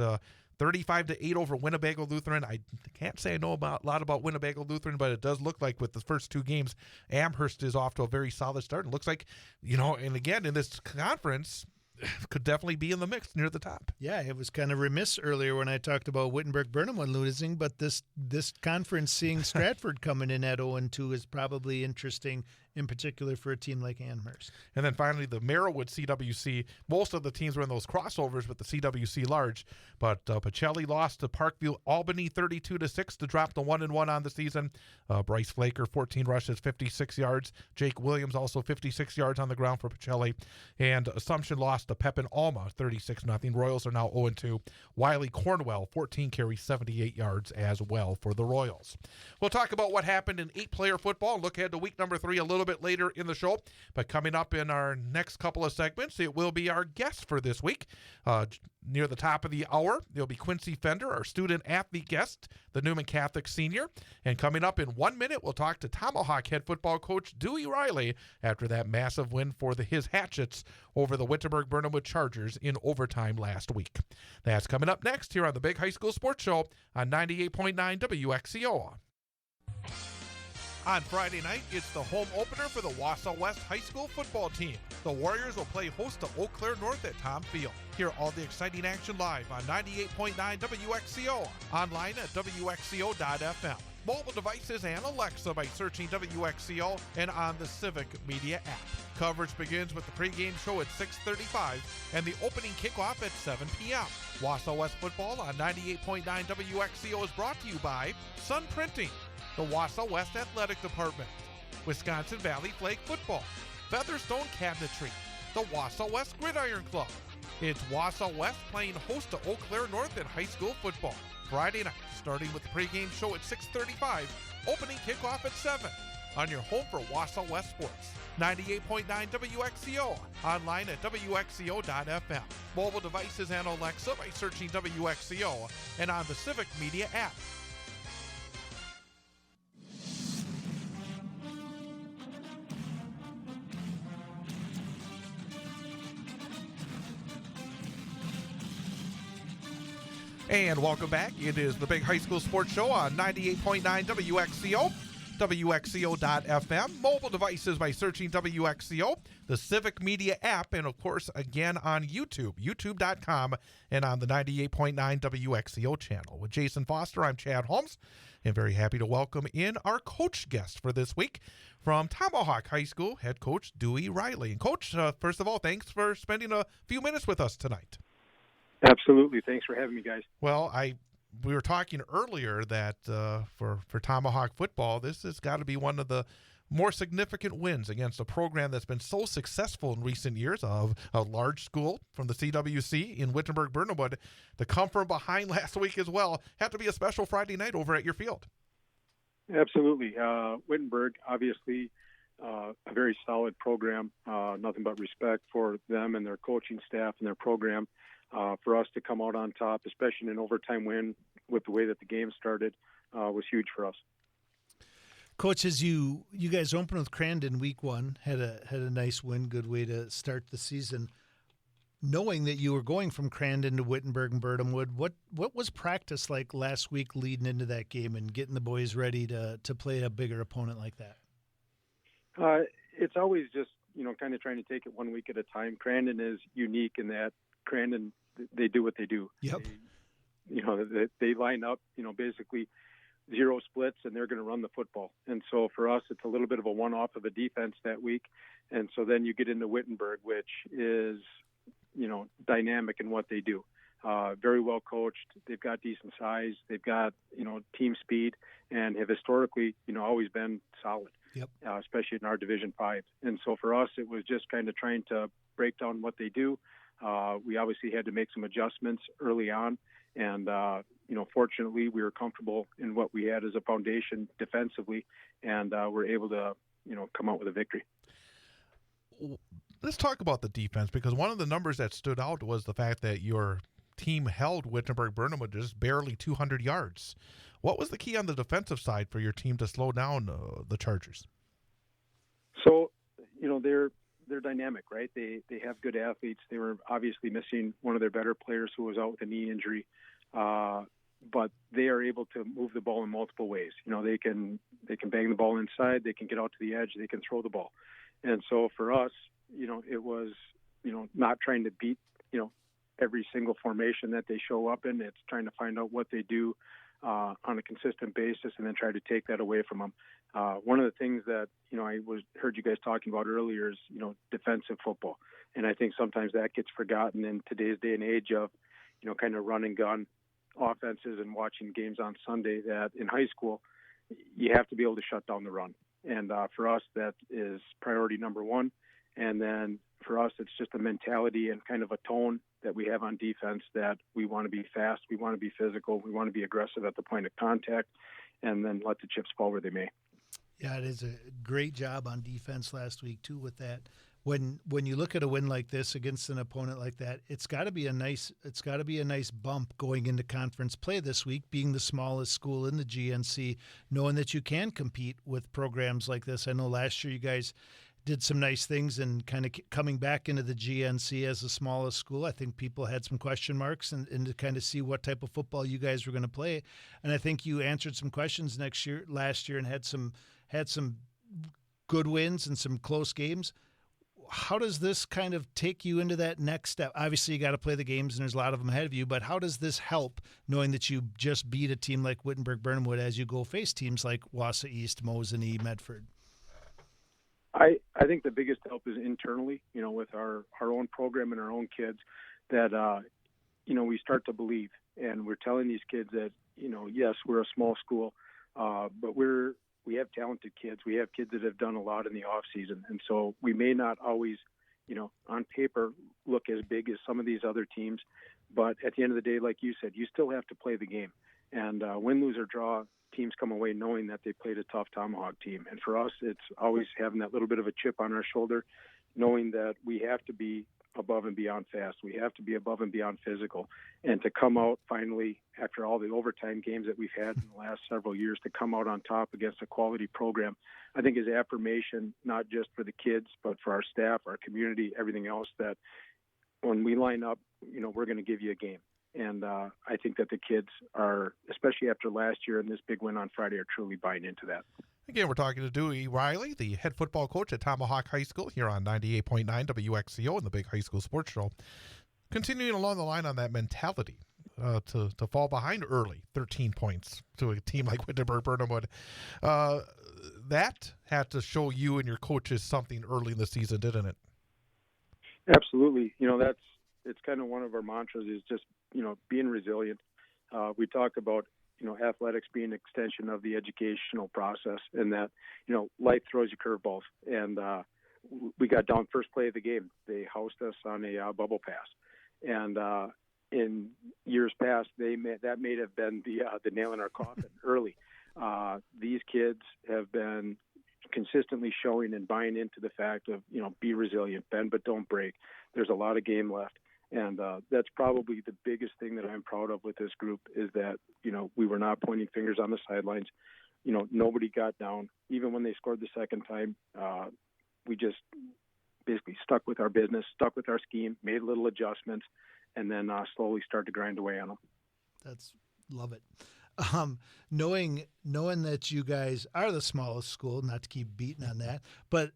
35-8 over Winnebago Lutheran. I can't say I know a lot about Winnebago Lutheran, but it does look like with the first 2 games, Amherst is off to a very solid start. It looks like, and again, in this conference, could definitely be in the mix near the top. Yeah, it was kind of remiss earlier when I talked about Wittenberg-Burnhamwood losing, but this conference, seeing Stratford coming in at 0-2 is probably interesting, in particular for a team like Amherst. And then finally, the Merrillwood CWC. Most of the teams were in those crossovers with the CWC large, but Pacelli lost to Parkview Albany 32-6 to drop the 1-1 on the season. Bryce Flaker, 14 rushes, 56 yards. Jake Williams also 56 yards on the ground for Pacelli. And Assumption lost to Pepin Alma 36-0. Royals are now 0-2. Wiley Cornwell, 14 carries, 78 yards as well for the Royals. We'll talk about what happened in 8-player football and look ahead to week number 3 a little bit later in the show. But coming up in our next couple of segments, it will be our guest for this week. Near the top of the hour, there'll be Quincy Fender, our student-athlete guest, the Newman Catholic senior. And coming up in 1 minute, we'll talk to Tomahawk head football coach Dewey Reilly after that massive win for his Hatchets over the Wittenberg-Burnhamwood Chargers in overtime last week. That's coming up next here on the Big High School Sports Show on 98.9 WXCO. On Friday night, it's the home opener for the Wausau West High School football team. The Warriors will play host to Eau Claire North at Tom Field. Hear all the exciting action live on 98.9 WXCO, online at WXCO.FM. Mobile devices and Alexa by searching WXCO and on the Civic Media app. Coverage begins with the pregame show at 6:35 and the opening kickoff at 7 p.m. Wausau West football on 98.9 WXCO is brought to you by Sun Printing, the Wausau West Athletic Department, Wisconsin Valley Flag Football, Featherstone Cabinetry, the Wausau West Gridiron Club. It's Wausau West playing host to Eau Claire North in high school football. Friday night, starting with the pregame show at 6:35, opening kickoff at 7 on your home for Wausau West sports. 98.9 WXCO, online at WXCO.FM. Mobile devices and Alexa by searching WXCO and on the Civic Media app. And welcome back. It is the Big High School Sports Show on 98.9 WXCO, WXCO.FM, mobile devices by searching WXCO, the Civic Media app, and of course, again on YouTube, youtube.com, and on the 98.9 WXCO channel. With Jason Foster, I'm Chad Holmes, and very happy to welcome in our coach guest for this week from Tomahawk High School, head coach Dewey Reilly. And Coach, first of all, thanks for spending a few minutes with us tonight. Absolutely. Thanks for having me, guys. Well, we were talking earlier that for Tomahawk football, this has got to be one of the more significant wins against a program that's been so successful in recent years, of a large school from the CWC in Wittenberg-Burnhamwood. To come from behind last week as well had to be a special Friday night over at your field. Absolutely. Wittenberg, obviously, a very solid program. Nothing but respect for them and their coaching staff and their program. For us to come out on top, especially in an overtime win with the way that the game started, was huge for us. Coach, as you guys opened with Crandon week 1, had a nice win, good way to start the season. Knowing that you were going from Crandon to Wittenberg and Birnhamwood, what was practice like last week leading into that game and getting the boys ready to play a bigger opponent like that? It's always just, kind of trying to take it one week at a time. Crandon is unique in that Crandon, they do what they do. Yep. They line up, basically 0 splits, and they're going to run the football. And so for us, it's a little bit of a one-off of a defense that week. And so then you get into Wittenberg, which is, dynamic in what they do. Very well coached. They've got decent size. They've got, team speed, and have historically, always been solid. Yep. Especially in our Division 5. And so for us, it was just kind of trying to break down what they do. We obviously had to make some adjustments early on. And, fortunately, we were comfortable in what we had as a foundation defensively, and we're able to, come out with a victory. Let's talk about the defense, because one of the numbers that stood out was the fact that your team held Wittenberg-Birnhamwood just barely 200 yards. What was the key on the defensive side for your team to slow down the Chargers? So, they're dynamic, right? They have good athletes. They were obviously missing one of their better players who was out with a knee injury, but they are able to move the ball in multiple ways. They can bang the ball inside. They can get out to the edge. They can throw the ball. And so for us, it was, not trying to beat, every single formation that they show up in. It's trying to find out what they do on a consistent basis and then try to take that away from them. One of the things that, I heard you guys talking about earlier is, defensive football. And I think sometimes that gets forgotten in today's day and age of, kind of run and gun offenses and watching games on Sunday, that in high school, you have to be able to shut down the run. And for us, that is priority number 1. And then for us, it's just a mentality and kind of a tone that we have on defense that we want to be fast, we want to be physical, we want to be aggressive at the point of contact, and then let the chips fall where they may. Yeah, it is a great job on defense last week too with that. When you look at a win like this against an opponent like that, it's got to be a nice bump going into conference play this week, being the smallest school in the GNC, knowing that you can compete with programs like this. I know last year you guys did some nice things and kind of coming back into the GNC as the smallest school. I think people had some question marks and to kind of see what type of football you guys were going to play. And I think you answered some questions last year and had some good wins and some close games. How does this kind of take you into that next step? Obviously, you got to play the games, and there's a lot of them ahead of you, but how does this help knowing that you just beat a team like Wittenberg-Birnhamwood as you go face teams like Wausau East, Mosinee, Medford? I think the biggest help is internally, with our own program and our own kids that, we start to believe. And we're telling these kids that, yes, we're a small school, but we have talented kids. We have kids that have done a lot in the off season. And so we may not always, on paper look as big as some of these other teams. But at the end of the day, like you said, you still have to play the game. And win, lose, or draw, teams come away knowing that they played a tough Tomahawk team. And for us, it's always having that little bit of a chip on our shoulder, knowing that we have to be above and beyond fast. We have to be above and beyond physical. And to come out finally, after all the overtime games that we've had in the last several years, to come out on top against a quality program, I think is affirmation, not just for the kids, but for our staff, our community, everything else, that when we line up, we're going to give you a game. And I think that the kids are, especially after last year and this big win on Friday, are truly buying into that. Again, we're talking to Dewey Reilly, the head football coach at Tomahawk High School here on 98.9 WXCO and the Big High School Sports Show. Continuing along the line on that mentality to fall behind early, 13 points to a team like Wittenberg-Birnhamwood. That had to show you and your coaches something early in the season, didn't it? Absolutely. It's kind of one of our mantras is just, being resilient. We talk about, athletics being an extension of the educational process, and that, life throws you curveballs. And we got down first play of the game. They housed us on a bubble pass. And in years past, that may have been the nail in our coffin early. These kids have been consistently showing and buying into the fact of, be resilient, bend but don't break. There's a lot of game left. And that's probably the biggest thing that I'm proud of with this group is that, we were not pointing fingers on the sidelines. Nobody got down. Even when they scored the second time, we just basically stuck with our business, stuck with our scheme, made little adjustments, and then slowly started to grind away on them. Love it. Knowing that you guys are the smallest school, not to keep beating on that, but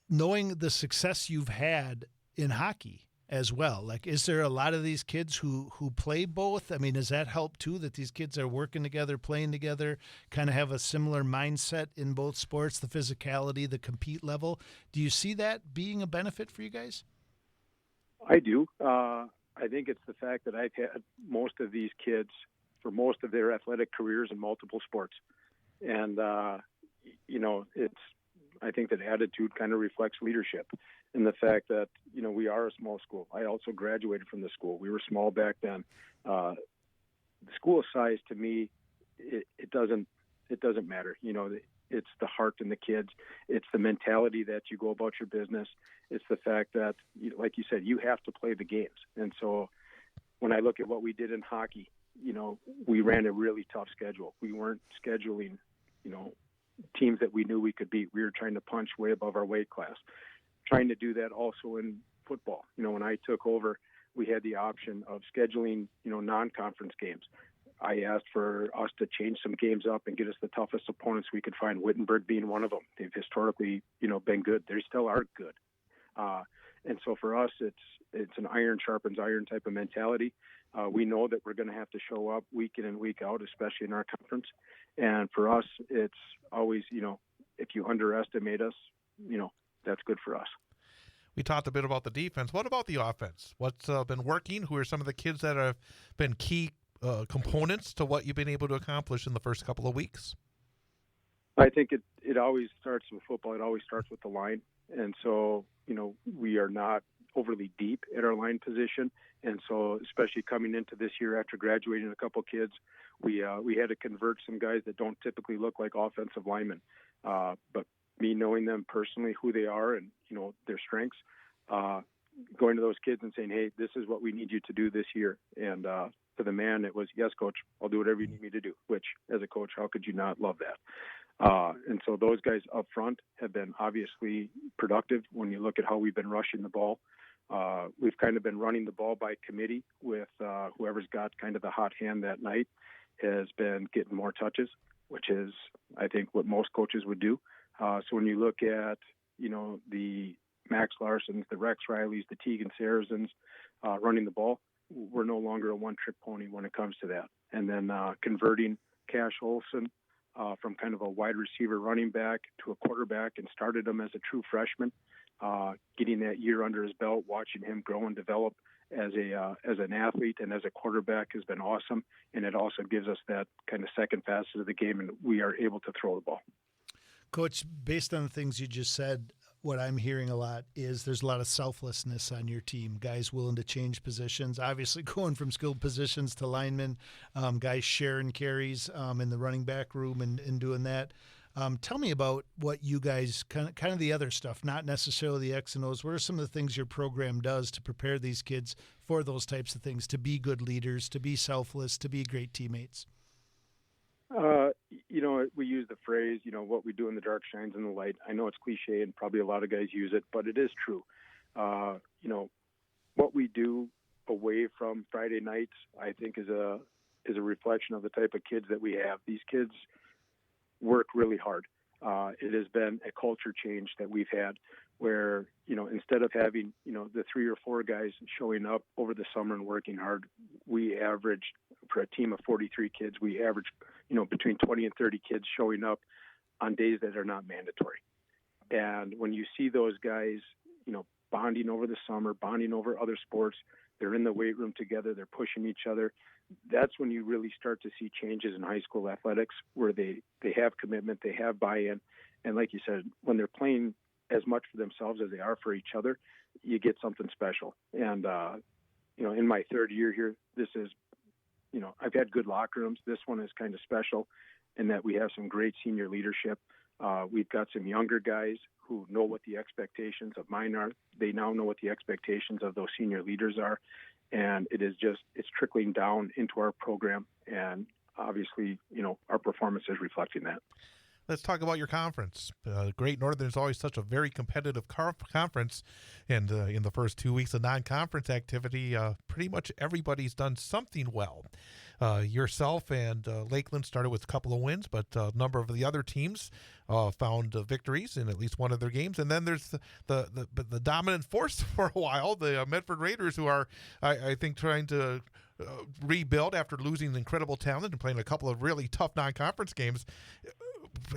knowing the success you've had in hockey as well. Like, is there a lot of these kids who play both? I mean, does that help too, that these kids are working together, playing together, kind of have a similar mindset in both sports, the physicality, the compete level? Do you see that being a benefit for you guys? I do. I think it's the fact that I've had most of these kids for most of their athletic careers in multiple sports. And, I think that attitude kind of reflects leadership and the fact that, we are a small school. I also graduated from the school. We were small back then. The school size to me, it doesn't matter. It's the heart in the kids. It's the mentality that you go about your business. It's the fact that, like you said, you have to play the games. And so when I look at what we did in hockey, we ran a really tough schedule. We weren't scheduling, teams that we knew we could beat. We were trying to punch way above our weight class. Trying to do that also in football. When I took over, we had the option of scheduling, non-conference games. I asked for us to change some games up and get us the toughest opponents we could find, Wittenberg being one of them. They've historically, been good. They still are good. And so for us, it's an iron sharpens iron type of mentality. We know that we're going to have to show up week in and week out, especially in our conference. And for us, it's always, if you underestimate us, that's good for us. We talked a bit about the defense. What about the offense? What's been working? Who are some of the kids that have been key components to what you've been able to accomplish in the first couple of weeks? I think it always starts with football. It always starts with the line. And so, we are not overly deep at our line position. And so, especially coming into this year after graduating a couple kids, we had to convert some guys that don't typically look like offensive linemen. But me knowing them personally, who they are and, their strengths, going to those kids and saying, hey, this is what we need you to do this year. And to the man, it was, yes, coach, I'll do whatever you need me to do, which as a coach, how could you not love that? And so those guys up front have been obviously productive when you look at how we've been rushing the ball. We've kind of been running the ball by committee with whoever's got kind of the hot hand that night has been getting more touches, which is, I think, what most coaches would do. So when you look at, the Max Larsons, the Rex Reillys, the Tegan Saracens running the ball, we're no longer a one-trick pony when it comes to that. And then converting Cash Olson from kind of a wide receiver running back to a quarterback and started him as a true freshman, getting that year under his belt, watching him grow and develop as an athlete and as a quarterback has been awesome. And it also gives us that kind of second facet of the game, and we are able to throw the ball. Coach, based on the things you just said, what I'm hearing a lot is there's a lot of selflessness on your team, guys willing to change positions, obviously going from skilled positions to linemen, guys sharing carries in the running back room and doing that. Tell me about what you guys, kind of the other stuff, not necessarily the X and O's. What are some of the things your program does to prepare these kids for those types of things, to be good leaders, to be selfless, to be great teammates? We use the phrase, what we do in the dark shines in the light. I know it's cliche and probably a lot of guys use it, but it is true. What we do away from Friday nights, I think is a reflection of the type of kids that we have. These kids work really hard. It has been a culture change that we've had where, instead of having, the 3 or 4 guys showing up over the summer and working hard, we average, for a team of 43 kids, we average, between 20 and 30 kids showing up on days that are not mandatory. And when you see those guys, bonding over the summer, bonding over other sports, they're in the weight room together, they're pushing each other. That's when you really start to see changes in high school athletics where they have commitment, they have buy-in. And like you said, when they're playing as much for themselves as they are for each other, you get something special. And, in my third year here, this is, I've had good locker rooms. This one is kind of special in that we have some great senior leadership. We've got some younger guys who know what the expectations of mine are. They now know what the expectations of those senior leaders are. And it's trickling down into our program. And obviously, our performance is reflecting that. Let's talk about your conference. Great Northern is always such a very competitive conference, and in the first 2 weeks of non-conference activity, pretty much everybody's done something well. Yourself and Lakeland started with a couple of wins, but a number of the other teams found victories in at least one of their games. And then there's the dominant force for a while, the Medford Raiders, who are, I think, trying to rebuild after losing incredible talent and playing a couple of really tough non-conference games.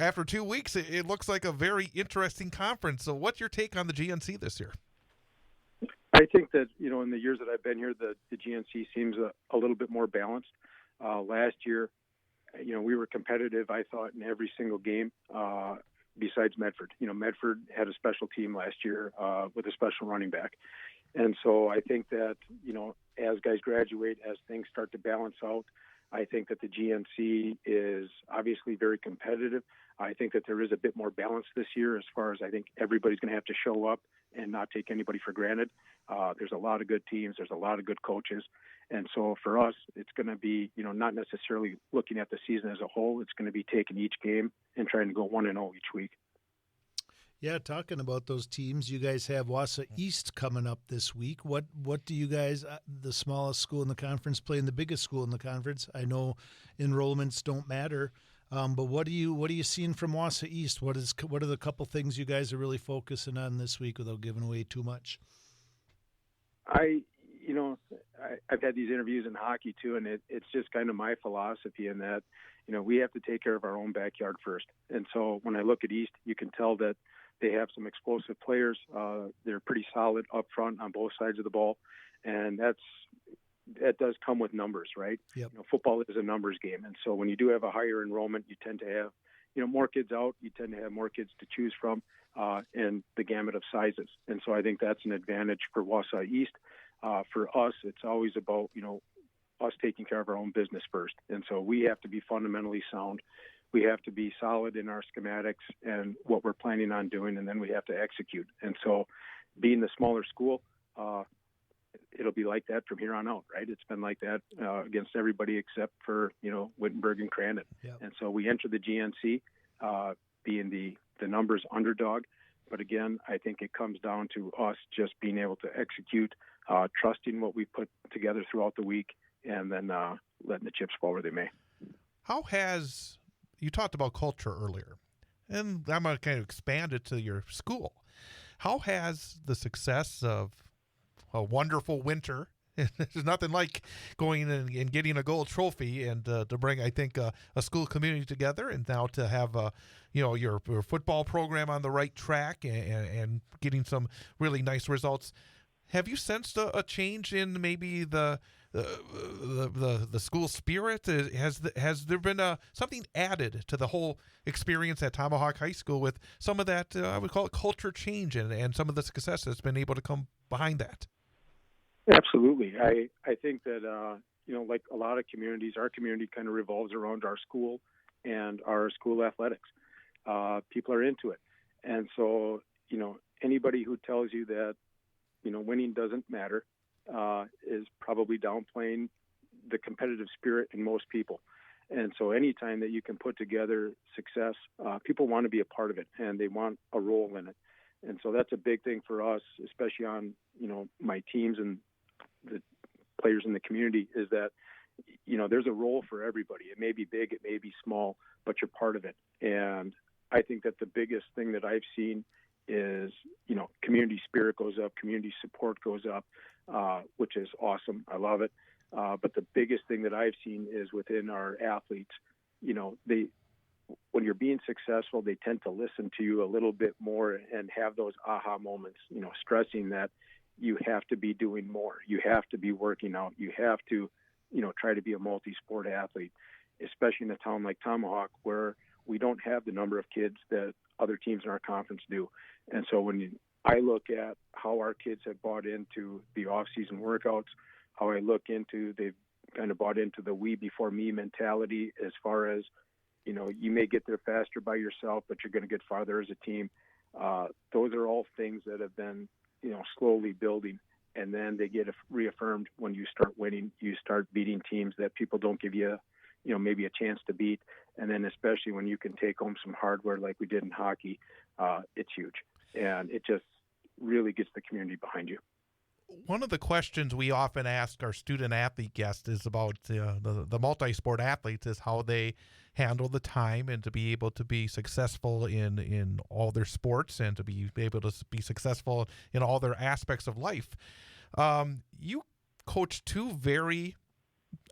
After 2 weeks, it looks like a very interesting conference. So what's your take on the GNC this year? I think that, in the years that I've been here, the GNC seems a little bit more balanced. Last year, we were competitive, I thought, in every single game besides Medford. Medford had a special team last year with a special running back. And so I think that, as guys graduate, as things start to balance out, I think that the GNC is obviously very competitive. I think that there is a bit more balance this year as far as I think everybody's going to have to show up and not take anybody for granted. There's a lot of good teams. There's a lot of good coaches. And so for us, it's going to be, not necessarily looking at the season as a whole. It's going to be taking each game and trying to go 1-0 each week. Yeah, talking about those teams, you guys have Wausau East coming up this week. What do you guys, the smallest school in the conference, play in the biggest school in the conference? I know enrollments don't matter, but what are you seeing from Wausau East? What are the couple things you guys are really focusing on this week without giving away too much? I've had these interviews in hockey too, and it's just kind of my philosophy in that, we have to take care of our own backyard first. And so when I look at East, you can tell that they have some explosive players. They're pretty solid up front on both sides of the ball, and that does come with numbers, right? Yep. Football is a numbers game, and so when you do have a higher enrollment, you tend to have more kids out. You tend to have more kids to choose from, and the gamut of sizes. And so I think that's an advantage for Wausau East. For us, it's always about us taking care of our own business first, and so we have to be fundamentally sound. We have to be solid in our schematics and what we're planning on doing, and then we have to execute. And so being the smaller school, it'll be like that from here on out, right? It's been like that against everybody except for, Wittenberg and Crandon. Yep. And so we enter the GNC being the numbers underdog. But again, I think it comes down to us just being able to execute, trusting what we put together throughout the week, and then letting the chips fall where they may. You talked about culture earlier, and I'm going to kind of expand it to your school. How has the success of a wonderful winter, there's nothing like going and getting a gold trophy and to bring, I think, a school community together, and now to have, your football program on the right track and getting some really nice results. Have you sensed a change in maybe the school spirit? Has there been something added to the whole experience at Tomahawk High School with some of that, I would call it culture change, and some of the success that's been able to come behind that? Absolutely. I think that, like a lot of communities, our community kind of revolves around our school and our school athletics. People are into it. And so, anybody who tells you that, winning doesn't matter is probably downplaying the competitive spirit in most people. And so anytime that you can put together success, people want to be a part of it, and they want a role in it. And so that's a big thing for us, especially on, my teams and the players in the community, is that, there's a role for everybody. It may be big, it may be small, but you're part of it. And I think that the biggest thing that I've seen is, community spirit goes up, community support goes up, which is awesome. I love it. But the biggest thing that I've seen is within our athletes, when you're being successful, they tend to listen to you a little bit more and have those aha moments, stressing that you have to be doing more. You have to be working out. You have to, try to be a multi-sport athlete, especially in a town like Tomahawk, where we don't have the number of kids that other teams in our conference do. And so when I look at how our kids have bought into the off-season workouts, how I look into, they've kind of bought into the we before me mentality as far as, you may get there faster by yourself, but you're going to get farther as a team. Those are all things that have been, slowly building. And then they get reaffirmed when you start winning. You start beating teams that people don't give you, maybe a chance to beat. And then especially when you can take home some hardware like we did in hockey, it's huge. And it just really gets the community behind you. One of the questions we often ask our student-athlete guests is about the multi-sport athletes, is how they handle the time and to be able to be successful in all their sports and to be able to be successful in all their aspects of life. You coach two very,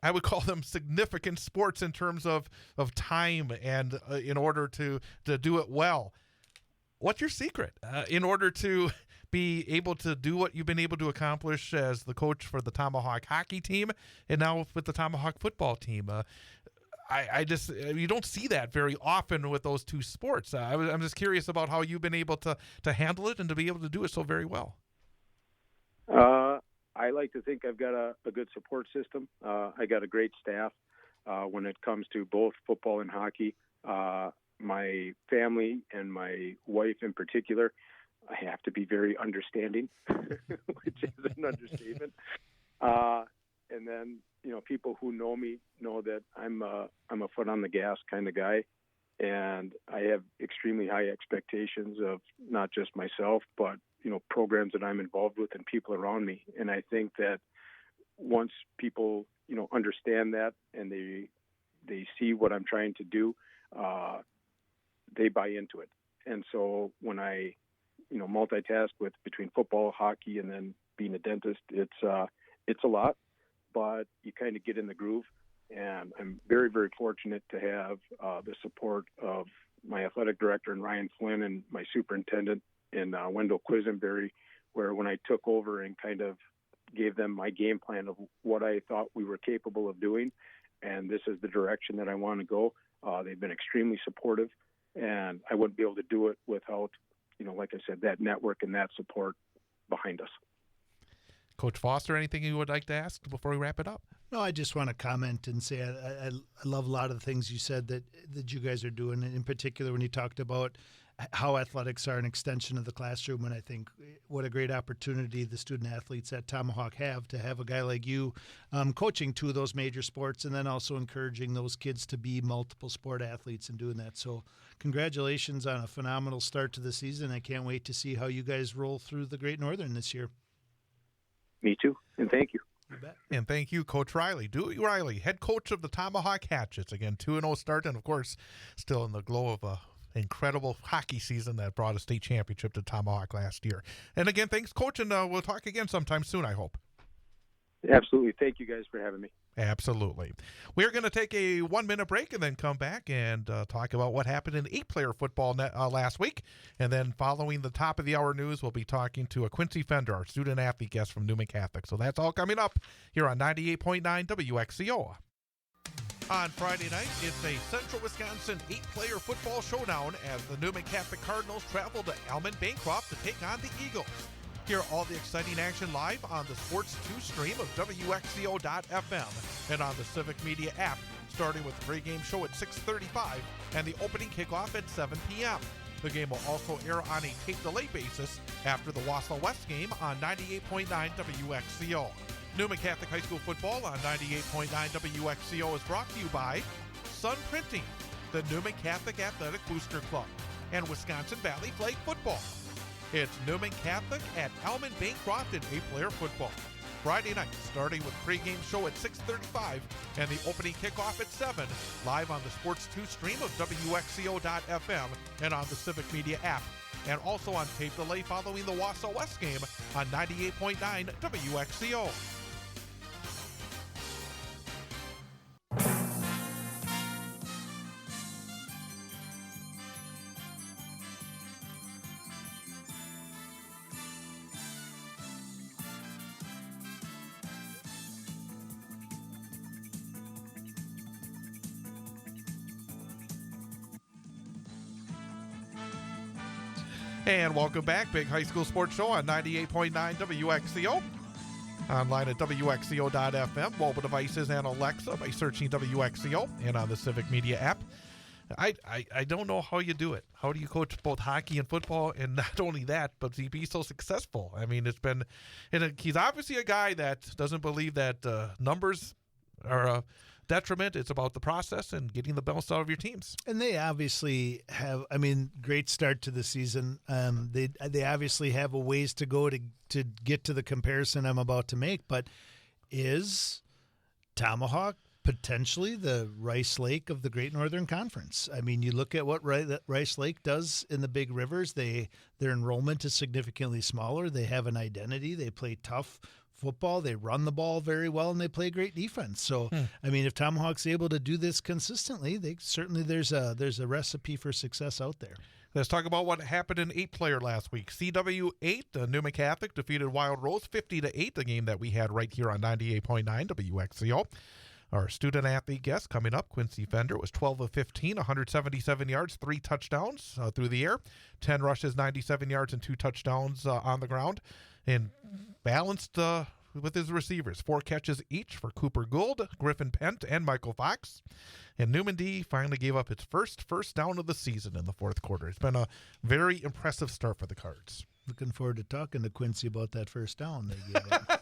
I would call them significant sports in terms of time and in order to do it well. What's your secret in order to be able to do what you've been able to accomplish as the coach for the Tomahawk hockey team and now with the Tomahawk football team? You don't see that very often with those two sports. I'm just curious about how you've been able to handle it and to be able to do it so very well. I like to think I've got a good support system. I got a great staff when it comes to both football and hockey. My family and my wife in particular, I have to be very understanding, which is an understatement. And then, people who know me know that I'm a foot on the gas kind of guy, and I have extremely high expectations of not just myself, but programs that I'm involved with and people around me. And I think that once people understand that and they see what I'm trying to do, they buy into it. And so when I multitask between football, hockey, and then being a dentist, it's a lot, but you kind of get in the groove. And I'm very, very fortunate to have the support of my athletic director and Ryan Flynn and my superintendent in Wendell Quisenberry, where when I took over and kind of gave them my game plan of what I thought we were capable of doing, and this is the direction that I want to go, they've been extremely supportive, and I wouldn't be able to do it without, like I said, that network and that support behind us. Coach Foster, anything you would like to ask before we wrap it up? No, I just want to comment and say I love a lot of the things you said that you guys are doing, in particular when you talked about how athletics are an extension of the classroom. And I think what a great opportunity the student athletes at Tomahawk have to have a guy like you coaching two of those major sports, and then also encouraging those kids to be multiple sport athletes and doing that. So congratulations on a phenomenal start to the season. I can't wait to see how you guys roll through the Great Northern this year. Me too, and thank you. You bet. And thank you, Coach Reilly. Dewey Reilly, head coach of the Tomahawk Hatchets. Again, 2-0 start, and of course, still in the glow of a incredible hockey season that brought a state championship to Tomahawk last year. And again, thanks, Coach, and we'll talk again sometime soon, I hope. Absolutely. Thank you guys for having me. Absolutely. We're going to take a 1-minute break and then come back and talk about what happened in 8-player football last week. And then following the top of the hour news, we'll be talking to a Quincy Fender, our student-athlete guest from Newman Catholic. So that's all coming up here on 98.9 WXCO. On Friday night, it's a Central Wisconsin 8-player football showdown as the Newman Catholic Cardinals travel to Elman Bancroft to take on the Eagles. Hear all the exciting action live on the Sports 2 stream of WXCO.FM and on the Civic Media app, starting with the pregame show at 6:35 and the opening kickoff at 7 p.m. The game will also air on a tape delay basis after the Wausau West game on 98.9 WXCO. Newman Catholic High School football on 98.9 WXCO is brought to you by Sun Printing, the Newman Catholic Athletic Booster Club, and Wisconsin Valley Flag Football. It's Newman Catholic at Elman Bancroft in 8-player football. Friday night, starting with pregame show at 6:35 and the opening kickoff at 7, live on the Sports 2 stream of WXCO.FM and on the Civic Media app, and also on tape delay following the Wausau West game on 98.9 WXCO. And welcome back. Big High School Sports Show on 98.9 WXCO. Online at WXCO.FM, mobile devices, and Alexa by searching WXCO, and on the Civic Media app. I don't know how you do it. How do you coach both hockey and football, and not only that, but to be so successful? I mean, it's been, he's obviously a guy that doesn't believe that numbers are a detriment. It's about the process and getting the best out of your teams. And they obviously have, great start to the season. They obviously have a ways to go to get to the comparison I'm about to make, but is Tomahawk potentially the Rice Lake of the Great Northern Conference? I mean, you look at what Rice Lake does in the big rivers. Their enrollment is significantly smaller. They have an identity. They play tough football. They run the ball very well, and they play great defense. So, if Tomahawk's able to do this consistently, there's a recipe for success out there. Let's talk about what happened in 8-player last week. CW 8, Newman Catholic defeated Wild Rose 50-8, the game that we had right here on 98.9 WXCO. Our student-athlete guest coming up, Quincy Fender, was 12 of 15, 177 yards, 3 touchdowns through the air, 10 rushes, 97 yards, and 2 touchdowns on the ground, and balanced with his receivers. 4 catches each for Cooper Gould, Griffin Pent, and Michael Fox. And Newman D finally gave up its first down of the season in the fourth quarter. It's been a very impressive start for the Cards. Looking forward to talking to Quincy about that first down they gave up.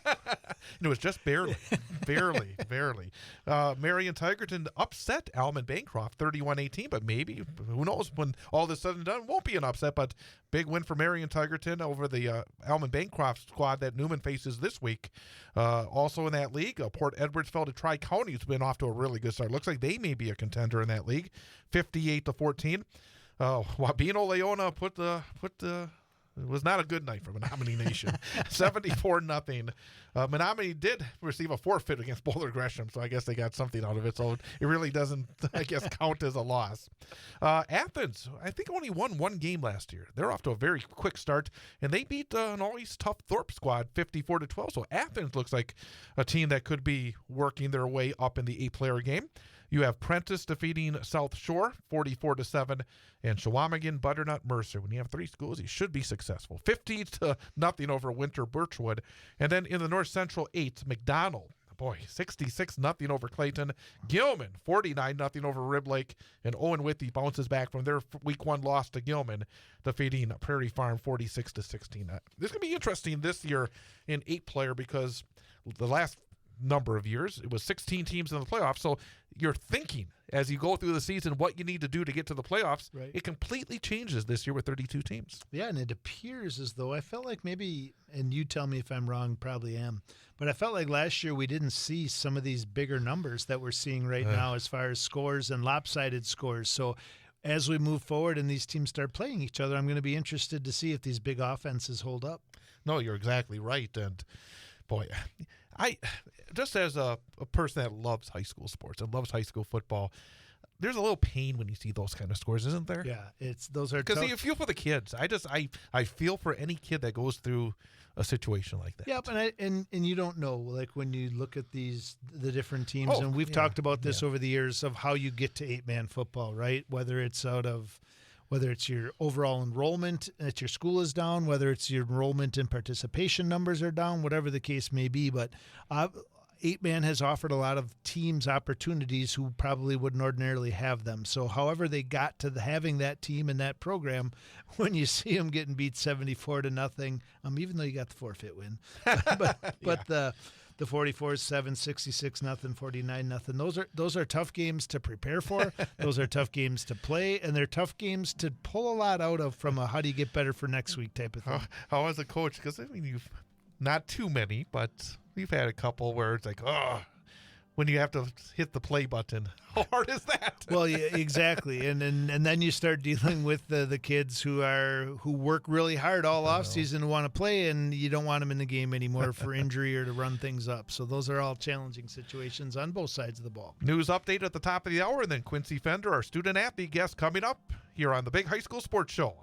It was just barely. Marion Tigerton upset Alman Bancroft 31-18, but maybe, who knows, when all this is said and done, won't be an upset, but big win for Marion Tigerton over the Alman Bancroft squad that Newman faces this week. Also in that league, Port Edwards fell to Tri-County, who's been off to a really good start. Looks like they may be a contender in that league, 58-14. Wabeno Leona put the it was not a good night for Menominee Nation. 74-0. Menominee did receive a forfeit against Boulder Gresham, so I guess they got something out of it. So it really doesn't, I guess, count as a loss. Athens, I think, only won 1 game last year. They're off to a very quick start, and they beat an always tough Thorpe squad 54-12. So Athens looks like a team that could be working their way up in the 8-player game. You have Prentice defeating South Shore 44-7, and Shawamigan, Butternut, Mercer. When you have 3 schools, you should be successful. 50-0 over Winter Birchwood. And then in the North Central 8, McDonald, 66-0 over Clayton. Gilman, 49-0 over Rib Lake. And Owen Withy bounces back from their week 1 loss to Gilman, defeating Prairie Farm 46-16. This is going to be interesting this year in 8-player because the last number of years, it was 16 teams in the playoffs. So you're thinking as you go through the season what you need to do to get to the playoffs. Right. It completely changes this year with 32 teams. Yeah, and it appears as though I felt like maybe, and you tell me if I'm wrong, probably am, but I felt like last year we didn't see some of these bigger numbers that we're seeing right now as far as scores and lopsided scores. So as we move forward and these teams start playing each other, I'm going to be interested to see if these big offenses hold up. No, you're exactly right. And boy, I just as a person that loves high school sports and loves high school football, there's a little pain when you see those kind of scores, isn't there? Yeah, those are because tough. you feel for the kids. I feel for any kid that goes through a situation like that. Yep, and you don't know, like when you look at the different teams, and we've talked about this over the years of how you get to 8-man football, right? Whether it's your overall enrollment at your school is down, whether it's your enrollment and participation numbers are down, whatever the case may be. But 8-man has offered a lot of teams opportunities who probably wouldn't ordinarily have them. So however they got to having that team and that program, when you see them getting beat 74-0, even though you got the forfeit win, but the 44-7, 66-0, 49-0. Those are tough games to prepare for. Those are tough games to play, and they're tough games to pull a lot out of from a how do you get better for next week type of thing. How as a coach, because you've not too many, but we've had a couple where it's like, when you have to hit the play button. How hard is that? Well, yeah, exactly. And then you start dealing with the kids who work really hard all off season to want to play, and you don't want them in the game anymore for injury or to run things up. So those are all challenging situations on both sides of the ball. News update at the top of the hour, and then Quincy Fender, our student athlete guest, coming up here on the Big High School Sports Show.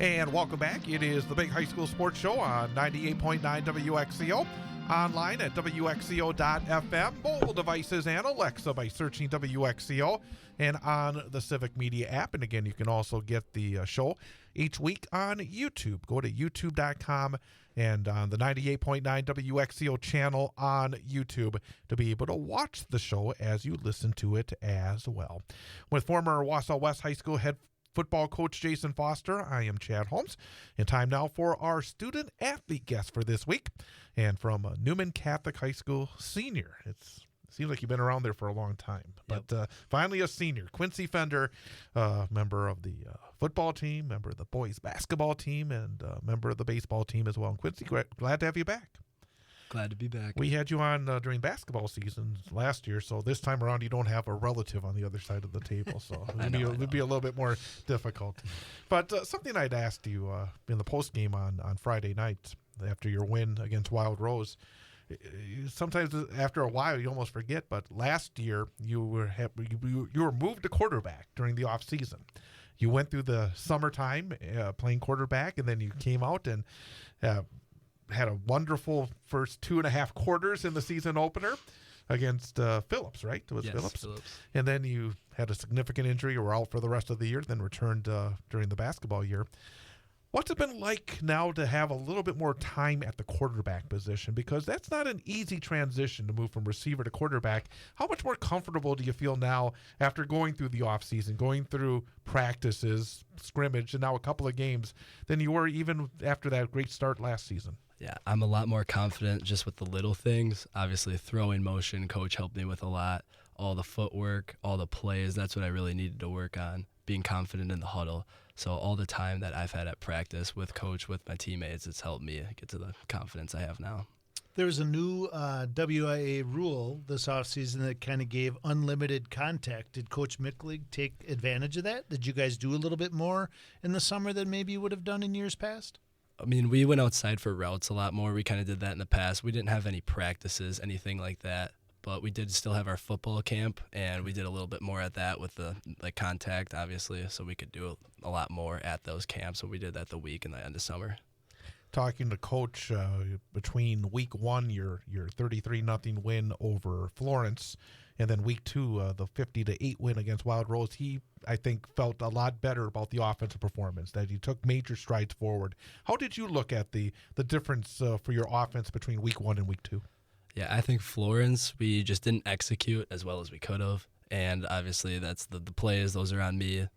And welcome back. It is the Big High School Sports Show on 98.9 WXCO. Online at WXCO.FM, mobile devices, and Alexa by searching WXCO, and on the Civic Media app. And again, you can also get the show each week on YouTube. Go to youtube.com and on the 98.9 WXCO channel on YouTube to be able to watch the show as you listen to it as well. With former Wausau West High School head football coach Jason Foster, I am Chad Holmes, and time now for our student athlete guest for this week, and from Newman Catholic High School senior. It seems like you've been around there for a long time, but finally a senior, Quincy Fender, member of the football team, member of the boys basketball team, and member of the baseball team as well. And Quincy, glad to have you back. Glad to be back. We had you on during basketball season last year, so this time around you don't have a relative on the other side of the table, so it would be a little bit more difficult. But something I'd asked you in the post game on Friday night after your win against Wild Rose, sometimes after a while you almost forget, but last year you were moved to quarterback during the off season. You went through the summertime playing quarterback, and then you came out and had a wonderful first 2.5 quarters in the season opener against Phillips, right? It was Phillips. And then you had a significant injury. You were out for the rest of the year, then returned during the basketball year. What's it been like now to have a little bit more time at the quarterback position? Because that's not an easy transition to move from receiver to quarterback. How much more comfortable do you feel now after going through the offseason, going through practices, scrimmage, and now a couple of games than you were even after that great start last season? Yeah, I'm a lot more confident just with the little things. Obviously, throwing motion, coach helped me with a lot. All the footwork, all the plays, that's what I really needed to work on, being confident in the huddle. So all the time that I've had at practice with coach, with my teammates, it's helped me get to the confidence I have now. There was a new WIA rule this offseason that kind of gave unlimited contact. Did Coach Micklig take advantage of that? Did you guys do a little bit more in the summer than maybe you would have done in years past? I mean, we went outside for routes a lot more. We kind of did that in the past. We didn't have any practices, anything like that. But we did still have our football camp, and we did a little bit more at that with the contact, obviously, so we could do a lot more at those camps. So we did that the week and the end of summer. Talking to Coach between week one, your 33-0 win over Florence, and then week two, the 50-8 win against Wild Rose, he, I think, felt a lot better about the offensive performance, that he took major strides forward. How did you look at the difference for your offense between week one and week two? Yeah, I think Florence, we just didn't execute as well as we could have. And obviously that's the plays, those are on me.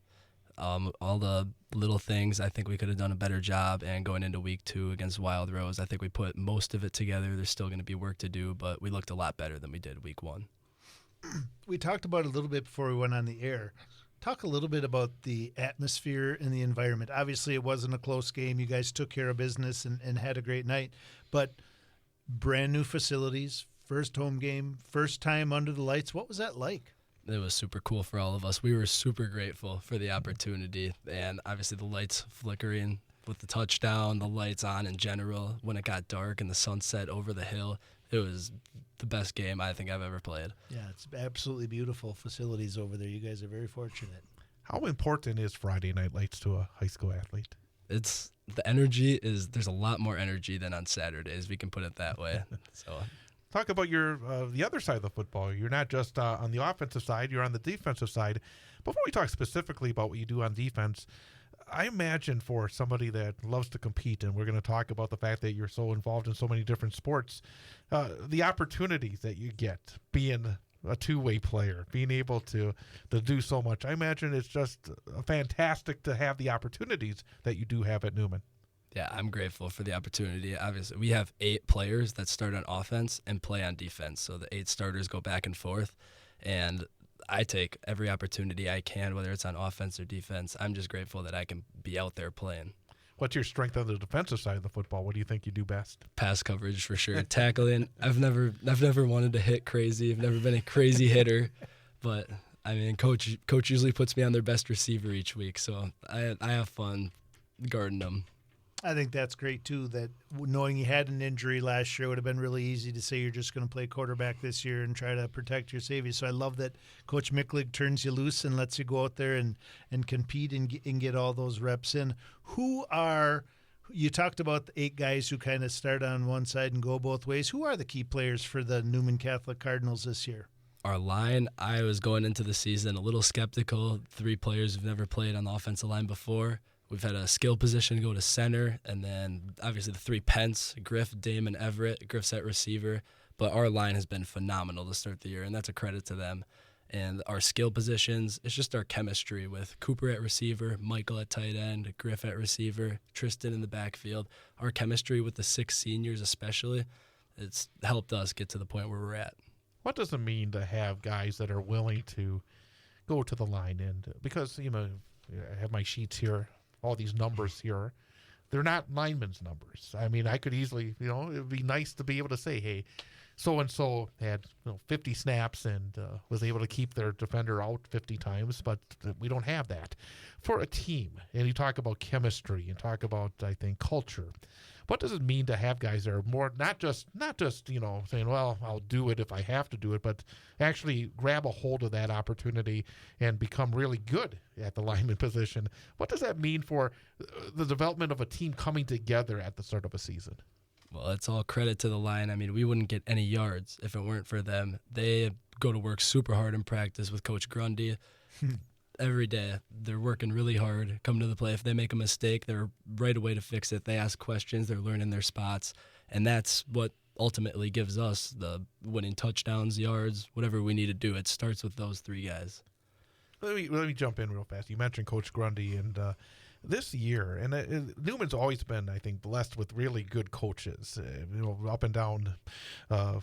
All the little things, I think we could have done a better job. And going into week two against Wild Rose, I think we put most of it together. There's still going to be work to do, but we looked a lot better than we did week one. We talked about it a little bit before we went on the air. Talk a little bit about the atmosphere and the environment. Obviously, it wasn't a close game. You guys took care of business and had a great night. But brand new facilities, first home game, first time under the lights. What was that like? It was super cool for all of us. We were super grateful for the opportunity, and obviously the lights flickering with the touchdown, the lights on in general. When it got dark and the sunset over the hill, it was the best game I think I've ever played. Yeah, it's absolutely beautiful facilities over there. You guys are very fortunate. How important is Friday night lights to a high school athlete? It's the energy is there's a lot more energy than on Saturdays. We can put it that way. So, talk about your the other side of the football. You're not just on the offensive side; you're on the defensive side. Before we talk specifically about what you do on defense, I imagine for somebody that loves to compete, and we're going to talk about the fact that you're so involved in so many different sports, the opportunities that you get being a two-way player, being able to do so much. I imagine it's just fantastic to have the opportunities that you do have at Newman. Yeah, I'm grateful for the opportunity. Obviously, we have 8 players that start on offense and play on defense. So the 8 starters go back and forth, and I take every opportunity I can, whether it's on offense or defense. I'm just grateful that I can be out there playing. What's your strength on the defensive side of the football? What do you think you do best? Pass coverage for sure. Tackling. I've never wanted to hit crazy. I've never been a crazy hitter, but I mean, coach usually puts me on their best receiver each week, so I have fun guarding them. I think that's great, too, that knowing you had an injury last year, it would have been really easy to say you're just going to play quarterback this year and try to protect your save you. So I love that Coach Micklig turns you loose and lets you go out there and compete and get all those reps in. You talked about the 8 guys who kind of start on one side and go both ways. Who are the key players for the Newman Catholic Cardinals this year? Our line, I was going into the season a little skeptical. 3 players who've never played on the offensive line before. We've had a skill position go to center, and then obviously the 3 Pence, Griff, Damon, Everett. Griff's at receiver. But our line has been phenomenal to start the year, and that's a credit to them. And our skill positions, it's just our chemistry with Cooper at receiver, Michael at tight end, Griff at receiver, Tristan in the backfield. Our chemistry with the 6 seniors especially, it's helped us get to the point where we're at. What does it mean to have guys that are willing to go to the line? And because, I have my sheets here, all these numbers here, they're not linemen's numbers. I mean, I could easily, it would be nice to be able to say, hey, so-and-so had 50 snaps and was able to keep their defender out 50 times, but we don't have that. For a team, and you talk about chemistry and talk about, I think, culture, what does it mean to have guys that are more, not just saying, well, I'll do it if I have to do it, but actually grab a hold of that opportunity and become really good at the lineman position? What does that mean for the development of a team coming together at the start of a season? Well, it's all credit to the line. I mean, we wouldn't get any yards if it weren't for them. They go to work super hard in practice with Coach Grundy. Every day, they're working really hard, come to the play. If they make a mistake, they're right away to fix it. They ask questions, they're learning their spots, and that's what ultimately gives us the winning touchdowns, yards, whatever we need to do. It starts with those 3 guys. Let me jump in real fast. You mentioned Coach Grundy, and this year, and Newman's always been, I think, blessed with really good coaches, up and down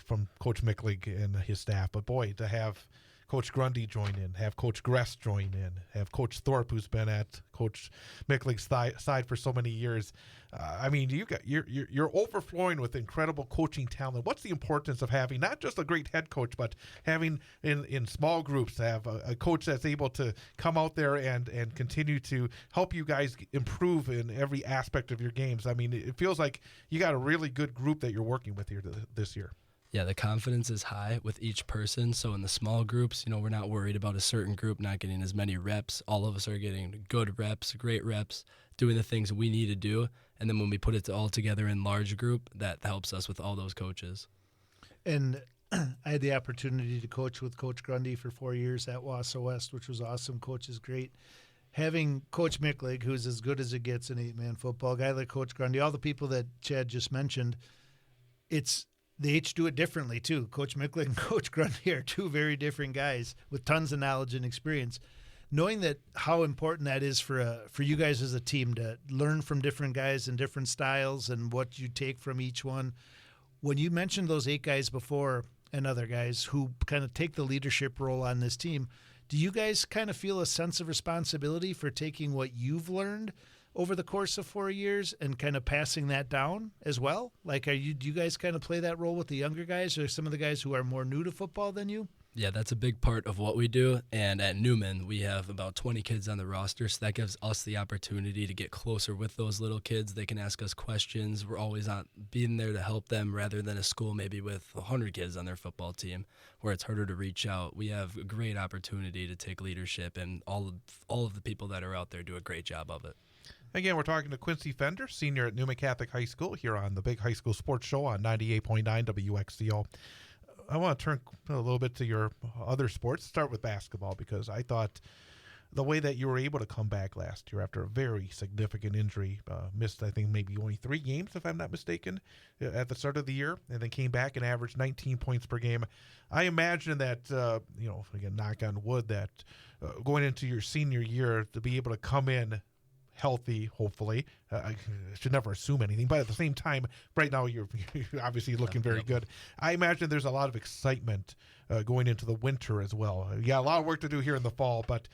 from Coach Micklig and his staff. But boy, to have Coach Grundy join in, have Coach Gress join in, have Coach Thorpe, who's been at Coach Micklig's side for so many years. I mean, you're overflowing with incredible coaching talent. What's the importance of having not just a great head coach, but having in small groups have a coach that's able to come out there and continue to help you guys improve in every aspect of your games? I mean, it feels like you got a really good group that you're working with here this year. Yeah, the confidence is high with each person. So in the small groups, we're not worried about a certain group not getting as many reps. All of us are getting good reps, great reps, doing the things we need to do. And then when we put it all together in large group, that helps us with all those coaches. And I had the opportunity to coach with Coach Grundy for 4 years at Wausau West, which was awesome. Coach is great. Having Coach Micklig, who's as good as it gets in 8-man football, a guy like Coach Grundy, all the people that Chad just mentioned, they each do it differently, too. Coach Micklig and Coach Grundy are 2 very different guys with tons of knowledge and experience. Knowing that how important that is for you guys as a team to learn from different guys and different styles and what you take from each one. When you mentioned those 8 guys before and other guys who kind of take the leadership role on this team, do you guys kind of feel a sense of responsibility for taking what you've learned over the course of 4 years and kind of passing that down as well? Like, do you guys kind of play that role with the younger guys or some of the guys who are more new to football than you? Yeah, that's a big part of what we do. And at Newman, we have about 20 kids on the roster, so that gives us the opportunity to get closer with those little kids. They can ask us questions. We're always being there to help them rather than a school maybe with 100 kids on their football team where it's harder to reach out. We have a great opportunity to take leadership, and all of the people that are out there do a great job of it. Again, we're talking to Quincy Fender, senior at Newman Catholic High School, here on the Big High School Sports Show on 98.9 WXCO. I want to turn a little bit to your other sports. Start with basketball, because I thought the way that you were able to come back last year after a very significant injury, missed, I think, maybe only 3 games, if I'm not mistaken, at the start of the year, and then came back and averaged 19 points per game. I imagine that, again, knock on wood, that going into your senior year, to be able to come in healthy, hopefully. I should never assume anything, but at the same time, right now you're obviously looking very good. I imagine there's a lot of excitement going into the winter as well. You got a lot of work to do here in the fall, but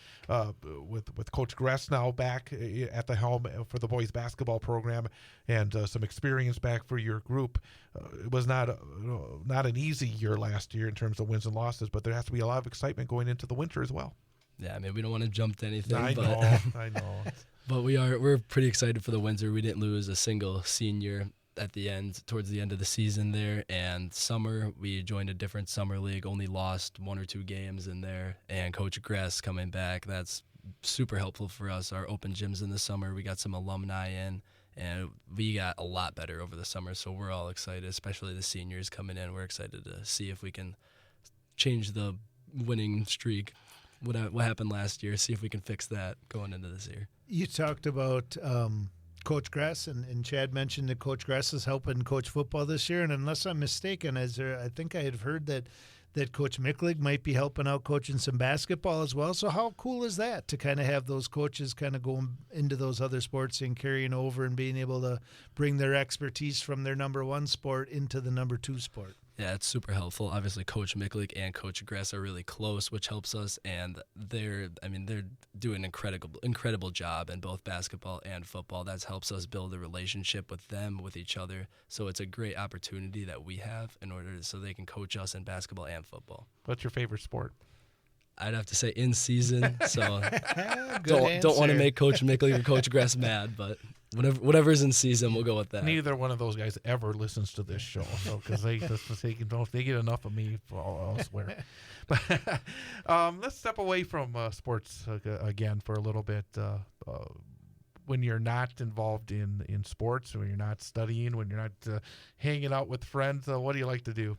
with Coach Gress now back at the helm for the boys basketball program and some experience back for your group, it was not an easy year last year in terms of wins and losses, but there has to be a lot of excitement going into the winter as well. Yeah, I mean, we don't want to jump to anything. I but know. But we're pretty excited for the Windsor. We didn't lose a single senior towards the end of the season there. And summer, we joined a different summer league, only lost 1 or 2 games in there. And Coach Gress coming back, that's super helpful for us. Our open gyms in the summer, we got some alumni in, and we got a lot better over the summer. So we're all excited, especially the seniors coming in. We're excited to see if we can change the winning streak. What happened last year, see if we can fix that going into this year. You talked about Coach Gress, and Chad mentioned that Coach Gress is helping coach football this year. And unless I'm mistaken, I think I had heard that Coach Micklig might be helping out coaching some basketball as well. So how cool is that to kind of have those coaches kind of going into those other sports and carrying over and being able to bring their expertise from their number 1 sport into the number 2 sport? Yeah, it's super helpful. Obviously, Coach Micklig and Coach Gress are really close, which helps us, and they're doing an incredible job in both basketball and football. That helps us build a relationship with them, with each other. So it's a great opportunity that we have so they can coach us in basketball and football. What's your favorite sport? I'd have to say in season, so Good don't want to answer. make Coach Micklig or Coach Gress mad, but whatever's in season, we'll go with that. Neither one of those guys ever listens to this show, so because they get enough of me elsewhere. But let's step away from sports again for a little bit. When you're not involved in sports, when you're not studying, when you're not hanging out with friends, what do you like to do?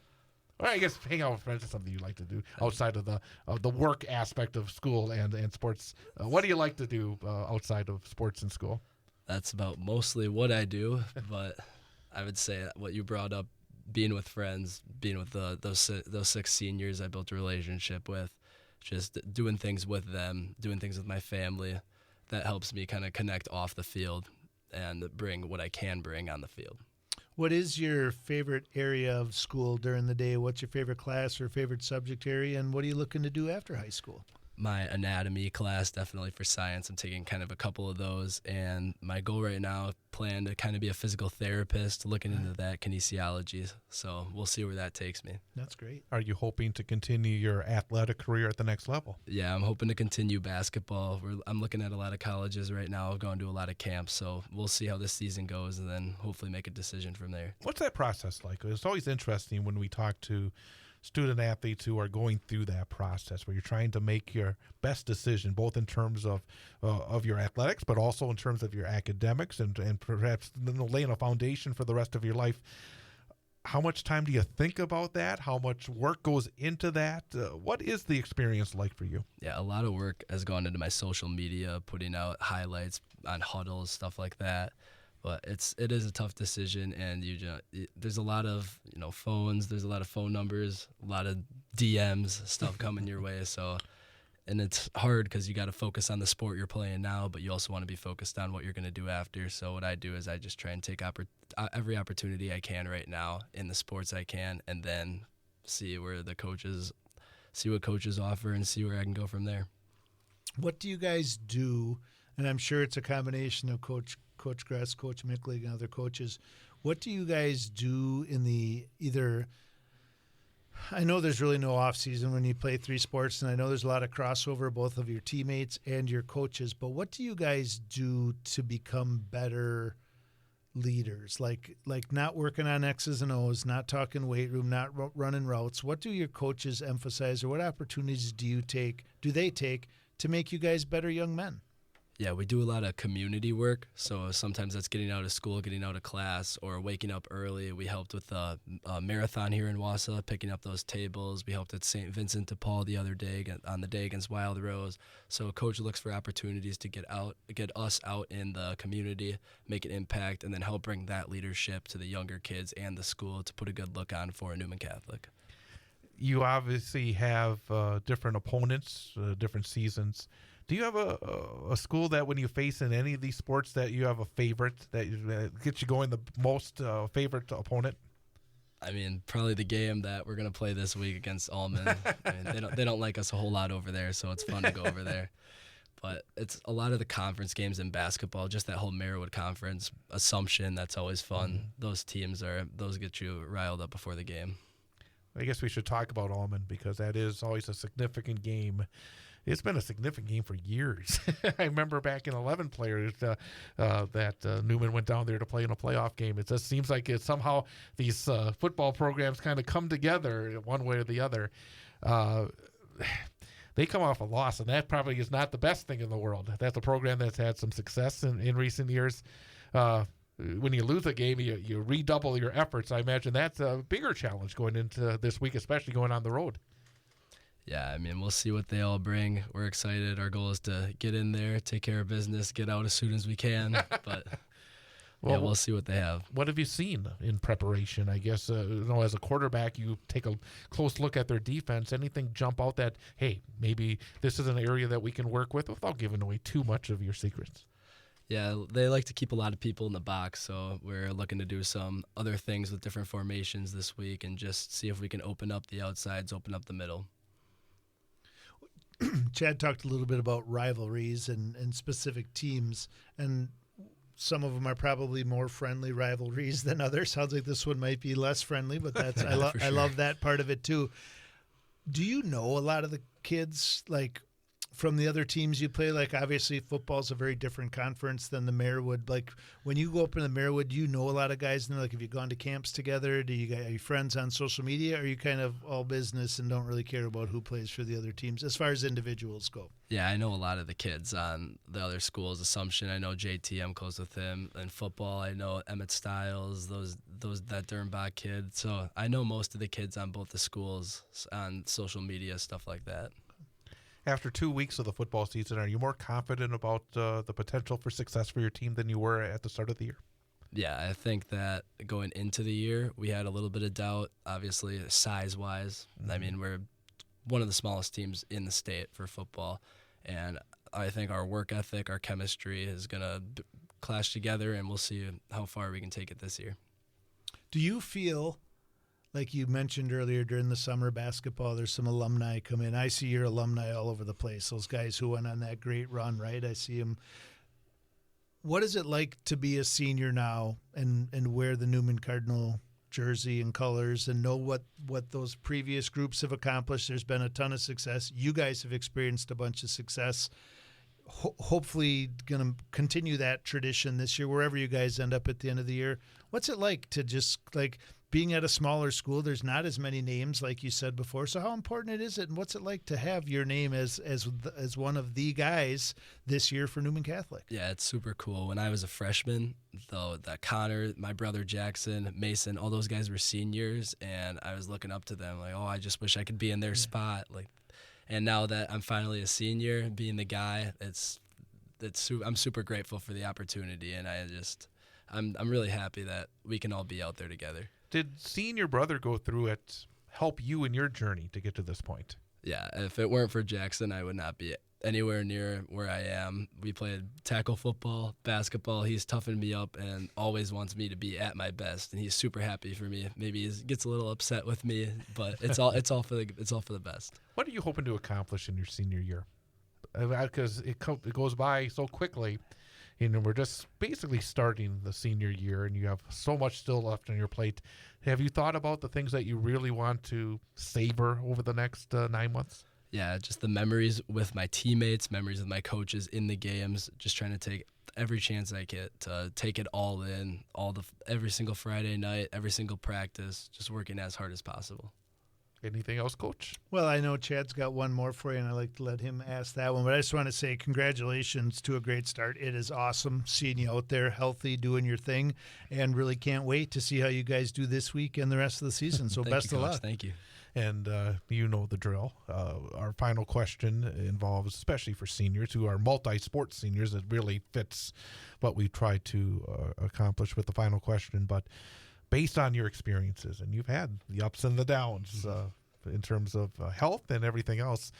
Well, I guess hang out with friends is something you like to do outside of the work aspect of school and sports. What do you like to do outside of sports and school? That's about mostly what I do, but I would say what you brought up, being with friends, being with those 6 seniors I built a relationship with, just doing things with them, doing things with my family, that helps me kind of connect off the field and bring what I can bring on the field. What is your favorite area of school during the day? What's your favorite class or favorite subject area, and what are you looking to do after high school? My anatomy class, definitely for science. I'm taking kind of a couple of those, and my goal right now, plan to kind of be a physical therapist, looking into that, kinesiology. So we'll see where that takes me. That's great. Are you hoping to continue your athletic career at the next level? Yeah, I'm hoping to continue basketball. I'm looking at a lot of colleges right now, going to a lot of camps, so we'll see how this season goes and then hopefully make a decision from there. What's that process like? It's always interesting when we talk to student athletes who are going through that process where you're trying to make your best decision, both in terms of your athletics, but also in terms of your academics and perhaps laying a foundation for the rest of your life. How much time do you think about that? How much work goes into that? What is the experience like for you? Yeah, a lot of work has gone into my social media, putting out highlights on huddles, stuff like that. But it is a tough decision, and there's a lot of phones, there's a lot of phone numbers, a lot of DMs, stuff coming your way. So, and it's hard because you got to focus on the sport you're playing now, but you also want to be focused on what you're going to do after. So what I do is I just try and take every opportunity I can right now in the sports I can, and then see what coaches offer and see where I can go from there. What do you guys do? And I'm sure it's a combination of Coach Gress, Coach Micklig, and other coaches. What do you guys do in I know there's really no off season when you play 3 sports, and I know there's a lot of crossover, both of your teammates and your coaches, but what do you guys do to become better leaders? Like not working on X's and O's, not talking weight room, not running routes. What do your coaches emphasize, or what opportunities do they take to make you guys better young men? Yeah, we do a lot of community work. So sometimes that's getting out of school, getting out of class, or waking up early. We helped with a marathon here in Wausau, picking up those tables. We helped at St. Vincent de Paul the other day on the day against Wild Rose. So Coach looks for opportunities to get us out in the community, make an impact, and then help bring that leadership to the younger kids and the school to put a good look on for a Newman Catholic. You obviously have different opponents, different seasons. Do you have a school that when you face in any of these sports that you have a favorite that gets you going, the most favorite opponent? I mean, probably the game that we're going to play this week against Allman. I mean, they don't like us a whole lot over there, so it's fun to go over there. But it's a lot of the conference games in basketball, just that whole Merriwood Conference, Assumption, that's always fun. Mm-hmm. Those get you riled up before the game. I guess we should talk about Allman because that is always a significant game It's been a significant game for years. I remember back in 11 players that Newman went down there to play in a playoff game. It just seems like somehow these football programs kind of come together one way or the other. They come off a loss, and that probably is not the best thing in the world. That's a program that's had some success in recent years. When you lose a game, you redouble your efforts. I imagine that's a bigger challenge going into this week, especially going on the road. Yeah, I mean, we'll see what they all bring. We're excited. Our goal is to get in there, take care of business, get out as soon as we can. But yeah, we'll see what they have. What have you seen in preparation? I guess, as a quarterback, you take a close look at their defense. Anything jump out that, hey, maybe this is an area that we can work with without giving away too much of your secrets? Yeah, they like to keep a lot of people in the box, so we're looking to do some other things with different formations this week and just see if we can open up the outsides, open up the middle. Chad talked a little bit about rivalries and specific teams, and some of them are probably more friendly rivalries than others. Sounds like this one might be less friendly, but that's I love that part of it too. Do you know a lot of the kids, like, from the other teams you play? Like, obviously football's a very different conference than the Marewood. Like, when you go up in the Marewood, do you know a lot of guys? And like, have you gone to camps together? Are you friends on social media? Or are you kind of all business and don't really care about who plays for the other teams as far as individuals go? Yeah, I know a lot of the kids on the other schools. Assumption, I know JT, I'm close with him. In football, I know Emmett Stiles, that Dernbach kid. So I know most of the kids on both the schools on social media, stuff like that. After 2 weeks of the football season, are you more confident about the potential for success for your team than you were at the start of the year? Yeah, I think that going into the year, we had a little bit of doubt, obviously, size-wise. Mm-hmm. I mean, we're one of the smallest teams in the state for football, and I think our work ethic, our chemistry is going to clash together, and we'll see how far we can take it this year. Do you feel, like you mentioned earlier, during the summer basketball, there's some alumni come in? I see your alumni all over the place, those guys who went on that great run, right? I see them. What is it like to be a senior now and wear the Newman Cardinal jersey and colors and know what those previous groups have accomplished? There's been a ton of success. You guys have experienced a bunch of success. Hopefully going to continue that tradition this year, wherever you guys end up at the end of the year. What's it like to just, like, being at a smaller school? There's not as many names, like you said before. So how important is it, and what's it like to have your name as one of the guys this year for Newman Catholic? Yeah, it's super cool. When I was a freshman, though, that Connor, my brother Jackson, Mason, all those guys were seniors, and I was looking up to them like, oh, I just wish I could be in their spot. Like, and now that I'm finally a senior, being the guy, I'm super grateful for the opportunity, and I'm really happy that we can all be out there together. Did seeing your brother go through it help you in your journey to get to this point? Yeah, if it weren't for Jackson, I would not be anywhere near where I am. We played tackle football, basketball. He's toughened me up and always wants me to be at my best, and he's super happy for me. Maybe he gets a little upset with me, but it's all for the best. What are you hoping to accomplish in your senior year? Because it goes by so quickly. And we're just basically starting the senior year, and you have so much still left on your plate. Have you thought about the things that you really want to savor over the next 9 months? Yeah, just the memories with my teammates, memories with my coaches in the games, just trying to take every chance I get to take it all in, every single Friday night, every single practice, just working as hard as possible. Anything else, Coach? Well, I know Chad's got one more for you, and I'd like to let him ask that one. But I just want to say congratulations to a great start. It is awesome seeing you out there healthy, doing your thing, and really can't wait to see how you guys do this week and the rest of the season. So best of luck. Thank you. And you know the drill. Our final question involves, especially for seniors who are multi-sport seniors, it really fits what we try to accomplish with the final question. But based on your experiences, and you've had the ups and the downs in terms of health and everything else,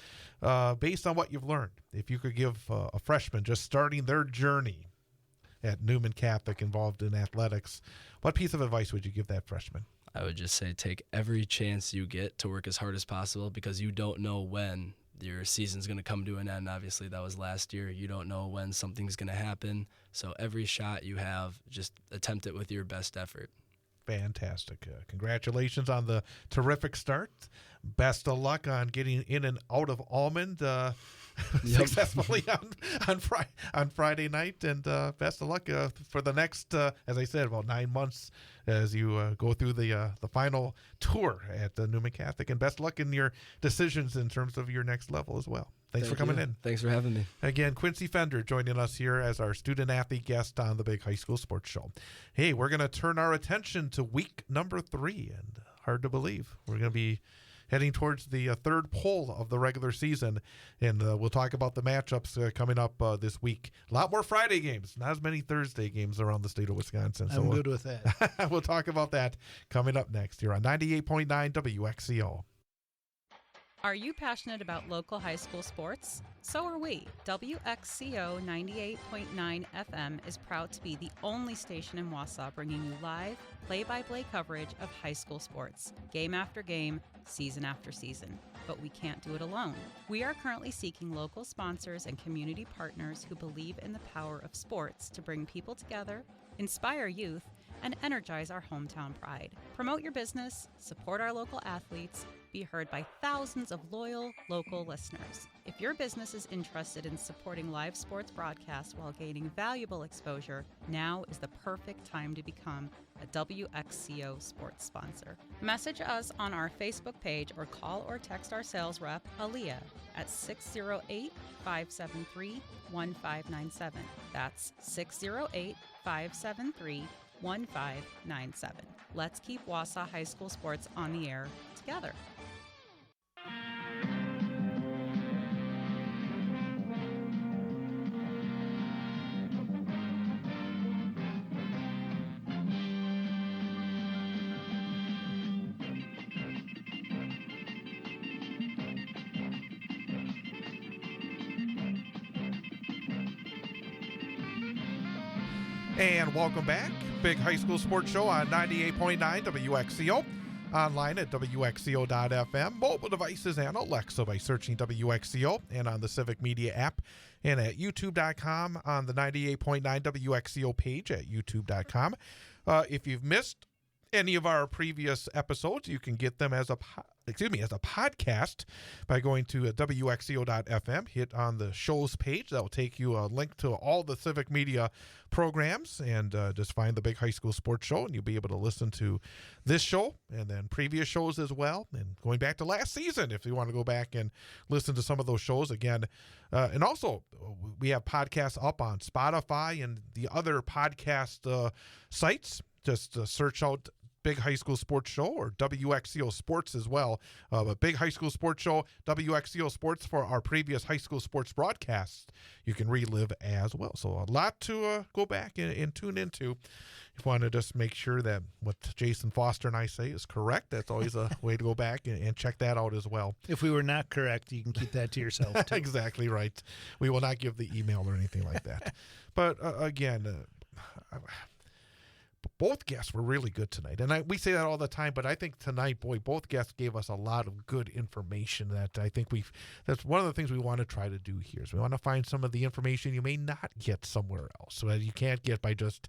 based on what you've learned, if you could give a freshman just starting their journey at Newman Catholic involved in athletics, what piece of advice would you give that freshman? I would just say take every chance you get to work as hard as possible, because you don't know when your season's going to come to an end. Obviously, that was last year. You don't know when something's going to happen. So every shot you have, just attempt it with your best effort. Fantastic. Congratulations on the terrific start. Best of luck on getting in and out of Almond. successfully on Friday night. And best of luck for the next, as I said, about 9 months as you go through the final tour at Newman Catholic. And best of luck in your decisions in terms of your next level as well. Thanks for coming in. Thanks for having me. Again, Quincy Fender joining us here as our student-athlete guest on the Big High School Sports Show. Hey, we're going to turn our attention to week number 3, and hard to believe we're going to be heading towards the third pole of the regular season, and we'll talk about the matchups coming up this week. A lot more Friday games, not as many Thursday games around the state of Wisconsin. I'm good with that. We'll talk about that coming up next here on 98.9 WXCO. Are you passionate about local high school sports? So are we. WXCO 98.9 FM is proud to be the only station in Wausau bringing you live, play-by-play coverage of high school sports, game after game, season after season. But we can't do it alone. We are currently seeking local sponsors and community partners who believe in the power of sports to bring people together, inspire youth, and energize our hometown pride. Promote your business, support our local athletes, be heard by thousands of loyal local listeners. If your business is interested in supporting live sports broadcasts while gaining valuable exposure, now is the perfect time to become a WXCO sports sponsor. Message us on our Facebook page or call or text our sales rep, Aaliyah, at 608-573-1597. That's 608-573-1597. Let's keep Wausau High School sports on the air together. And welcome back. Big High School Sports Show on 98.9 WXCO. Online at WXCO.FM. Mobile devices and Alexa by searching WXCO, and on the Civic Media app, and at YouTube.com on the 98.9 WXCO page at YouTube.com. If you've missed any of our previous episodes, you can get them as a podcast by going to WXCO.FM. Hit on the shows page. That will take you a link to all the Civic Media programs, and just find the Big High School Sports Show, and you'll be able to listen to this show and then previous shows as well, and going back to last season if you want to go back and listen to some of those shows again. And also, we have podcasts up on Spotify and the other podcast sites. Just search out Big High School Sports Show or WXCO Sports as well. But Big High School Sports Show, WXCO Sports for our previous high school sports broadcasts, you can relive as well. So a lot to go back and tune into. If you want to just make sure that what Jason Foster and I say is correct, that's always a way to go back and check that out as well. If we were not correct, you can keep that to yourself, too. Exactly right. We will not give the email or anything like that. But again, both guests were really good tonight. And we say that all the time, but I think tonight, boy, both guests gave us a lot of good information that I think that's one of the things we want to try to do here. Is we want to find some of the information you may not get somewhere else, so that you can't get by just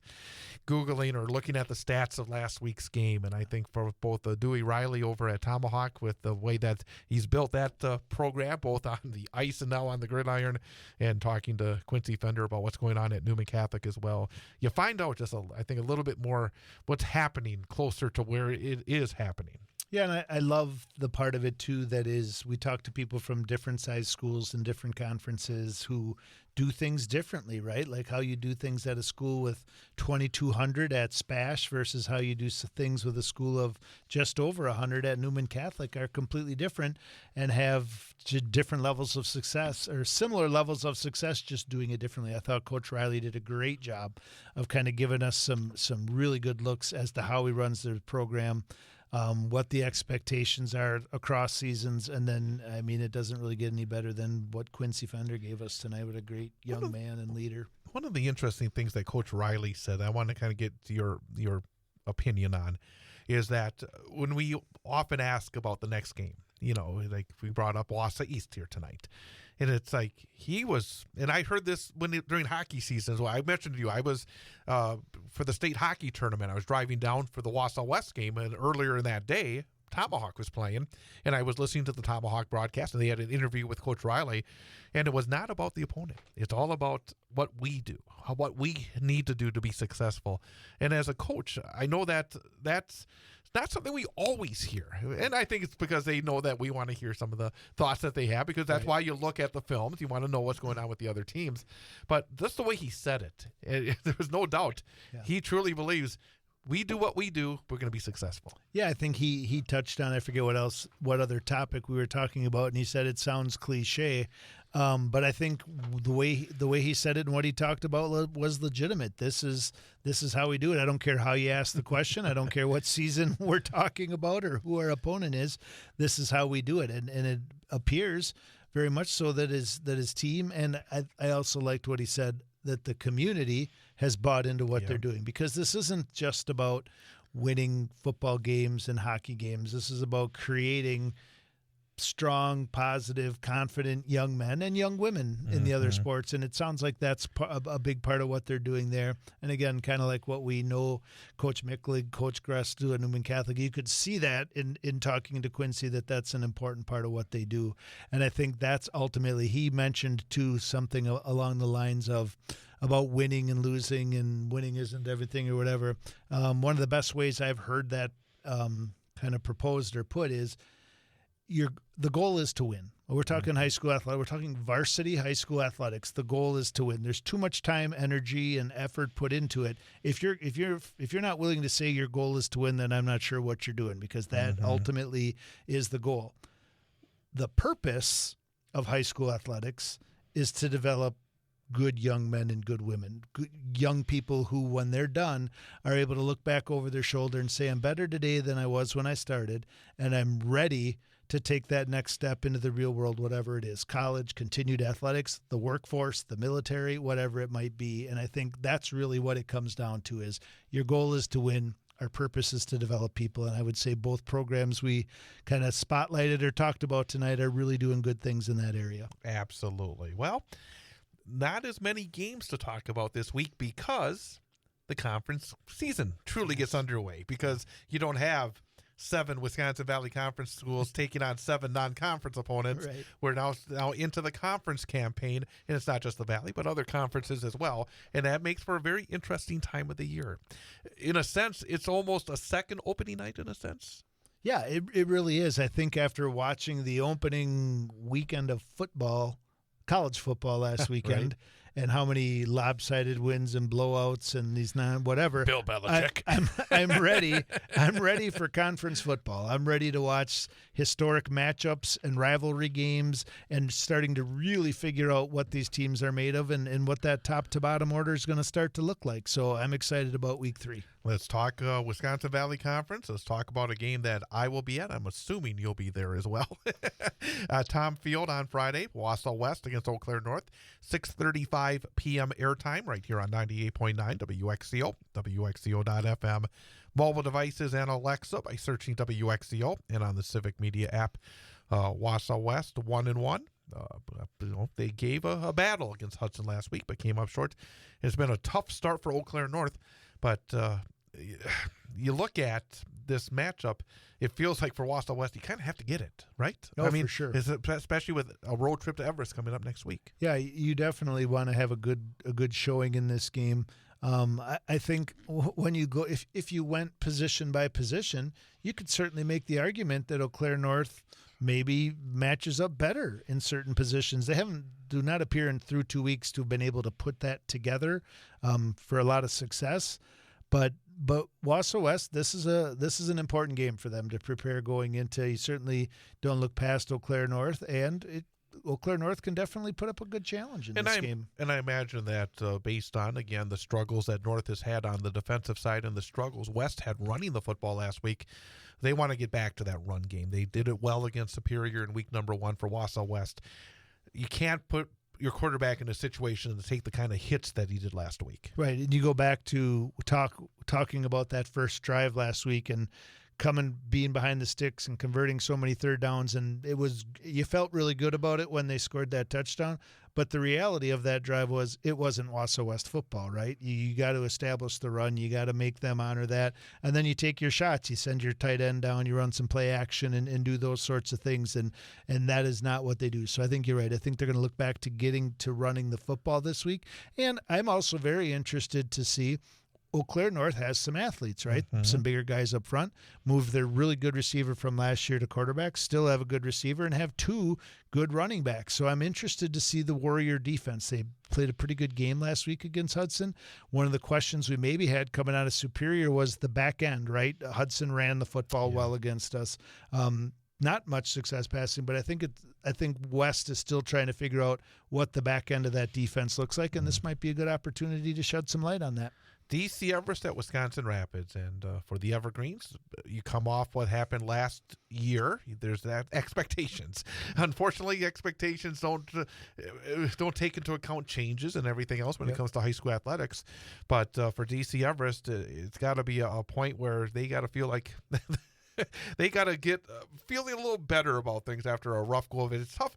Googling or looking at the stats of last week's game. And I think for both Dewey Reilly over at Tomahawk, with the way that he's built that program, both on the ice and now on the gridiron, and talking to Quincy Fender about what's going on at Newman Catholic as well, you find out just, I think, a little bit more what's happening closer to where it is happening. Yeah, and I love the part of it, too, that is we talk to people from different size schools and different conferences who do things differently, right? Like how you do things at a school with 2,200 at Spash versus how you do things with a school of just over 100 at Newman Catholic are completely different and have different levels of success, or similar levels of success, just doing it differently. I thought Coach Reilly did a great job of kind of giving us some really good looks as to how he runs their program, what the expectations are across seasons, and then, I mean, it doesn't really get any better than what Quincy Fender gave us tonight with a great young man and leader. One of the interesting things that Coach Reilly said, I want to kind of get to your opinion on, is that when we often ask about the next game, you know, like we brought up Wausau East here tonight, and it's like he was, and I heard this during hockey season as well. I mentioned to you, I was for the state hockey tournament. I was driving down for the Wausau West game, and earlier in that day, Tomahawk was playing, and I was listening to the Tomahawk broadcast, and they had an interview with Coach Reilly, and it was not about the opponent. It's all about what we do, what we need to do to be successful. And as a coach, I know that that's not something we always hear. And I think it's because they know that we want to hear some of the thoughts that they have, because that's why you look at the films. You want to know what's going on with the other teams. But just the way he said it, there was no doubt. Yeah. He truly believes we do what we do, we're going to be successful. Yeah, I think he touched on, I forget what other topic we were talking about, and he said it sounds cliche, but I think the way he said it and what he talked about was legitimate. This is how we do it. I don't care how you ask the question. I don't care what season we're talking about or who our opponent is. This is how we do it, and it appears very much so that his team, and I also liked what he said, that the community has bought into what they're doing, because this isn't just about winning football games and hockey games. This is about creating strong, positive, confident young men and young women in the other sports. And it sounds like that's a big part of what they're doing there. And again, kind of like what we know Coach Micklig, Coach Gress do at Newman Catholic, you could see that in talking to Quincy, that's an important part of what they do. And I think that's ultimately, he mentioned too something along the lines of about winning and losing, and winning isn't everything or whatever. One of the best ways I've heard that kind of proposed or put is the goal is to win. We're talking high school athletics. We're talking varsity high school athletics. The goal is to win. There's too much time, energy, and effort put into it. If you're not willing to say your goal is to win, then I'm not sure what you're doing, because that ultimately is the goal. The purpose of high school athletics is to develop good young men and good women, good young people who, when they're done, are able to look back over their shoulder and say, I'm better today than I was when I started, and I'm ready to take that next step into the real world, whatever it is, college, continued athletics, the workforce, the military, whatever it might be. And I think that's really what it comes down to, is your goal is to win. Our purpose is to develop people. And I would say both programs we kind of spotlighted or talked about tonight are really doing good things in that area. Absolutely. Well, not as many games to talk about this week, because the conference season truly gets underway, because you don't have 7 Wisconsin Valley Conference schools taking on 7 non-conference opponents. Right. We're now into the conference campaign, and it's not just the Valley, but other conferences as well, and that makes for a very interesting time of the year. In a sense, it's almost a second opening night in a sense. Yeah, it really is. I think after watching the opening weekend of football, college football last weekend, and how many lopsided wins and blowouts and these whatever. Bill Belichick. I'm ready. I'm ready for conference football. I'm ready to watch historic matchups and rivalry games, and starting to really figure out what these teams are made of, and what that top to bottom order is going to start to look like. So I'm excited about week 3. Let's talk Wisconsin Valley Conference. Let's talk about a game that I will be at. I'm assuming you'll be there as well. Tom Field on Friday, Wausau West against Eau Claire North, 6:35 p.m. airtime right here on 98.9 WXCO, WXCO.FM. Mobile devices and Alexa by searching WXCO, and on the Civic Media app. Wausau West 1-1. They gave a battle against Hudson last week, but came up short. It's been a tough start for Eau Claire North, but you look at this matchup, it feels like for Wausau West, you kind of have to get it, right? I mean, for sure. Especially with a road trip to Everest coming up next week. Yeah, you definitely want to have a good showing in this game. I think when you go, if you went position by position, you could certainly make the argument that Eau Claire North maybe matches up better in certain positions. They do not appear through 2 weeks to have been able to put that together for a lot of success. But Wausau West, this is an important game for them to prepare going into. You certainly don't look past Eau Claire North, and Eau Claire North can definitely put up a good challenge in this game. And I imagine that based on, again, the struggles that North has had on the defensive side and the struggles West had running the football last week, they want to get back to that run game. They did it well against Superior in week number 1 for Wausau West. You can't put your quarterback in a situation to take the kind of hits that he did last week. Right, and you go back to talking about that first drive last week, and being behind the sticks and converting so many third downs, and you felt really good about it when they scored that touchdown. But the reality of that drive was it wasn't Wausau West football, right? You got to establish the run. You got to make them honor that. And then you take your shots. You send your tight end down. You run some play action and do those sorts of things. And that is not what they do. So I think you're right. I think they're going to look back to getting to running the football this week. And I'm also very interested to see Eau Claire North has some athletes, right? Mm-hmm. Some bigger guys up front. Moved their really good receiver from last year to quarterback. Still have a good receiver and have 2 good running backs. So I'm interested to see the Warrior defense. They played a pretty good game last week against Hudson. One of the questions we maybe had coming out of Superior was the back end, right? Hudson ran the football well against us. Not much success passing, but I think West is still trying to figure out what the back end of that defense looks like, and this might be a good opportunity to shed some light on that. DC Everest at Wisconsin Rapids, and for the Evergreens, you come off what happened last year. There's that expectations. Unfortunately, expectations don't take into account changes and everything else when it comes to high school athletics. But for DC Everest, it's got to be a point where they got to feel like they got to get feeling a little better about things after a rough go of it. It's tough.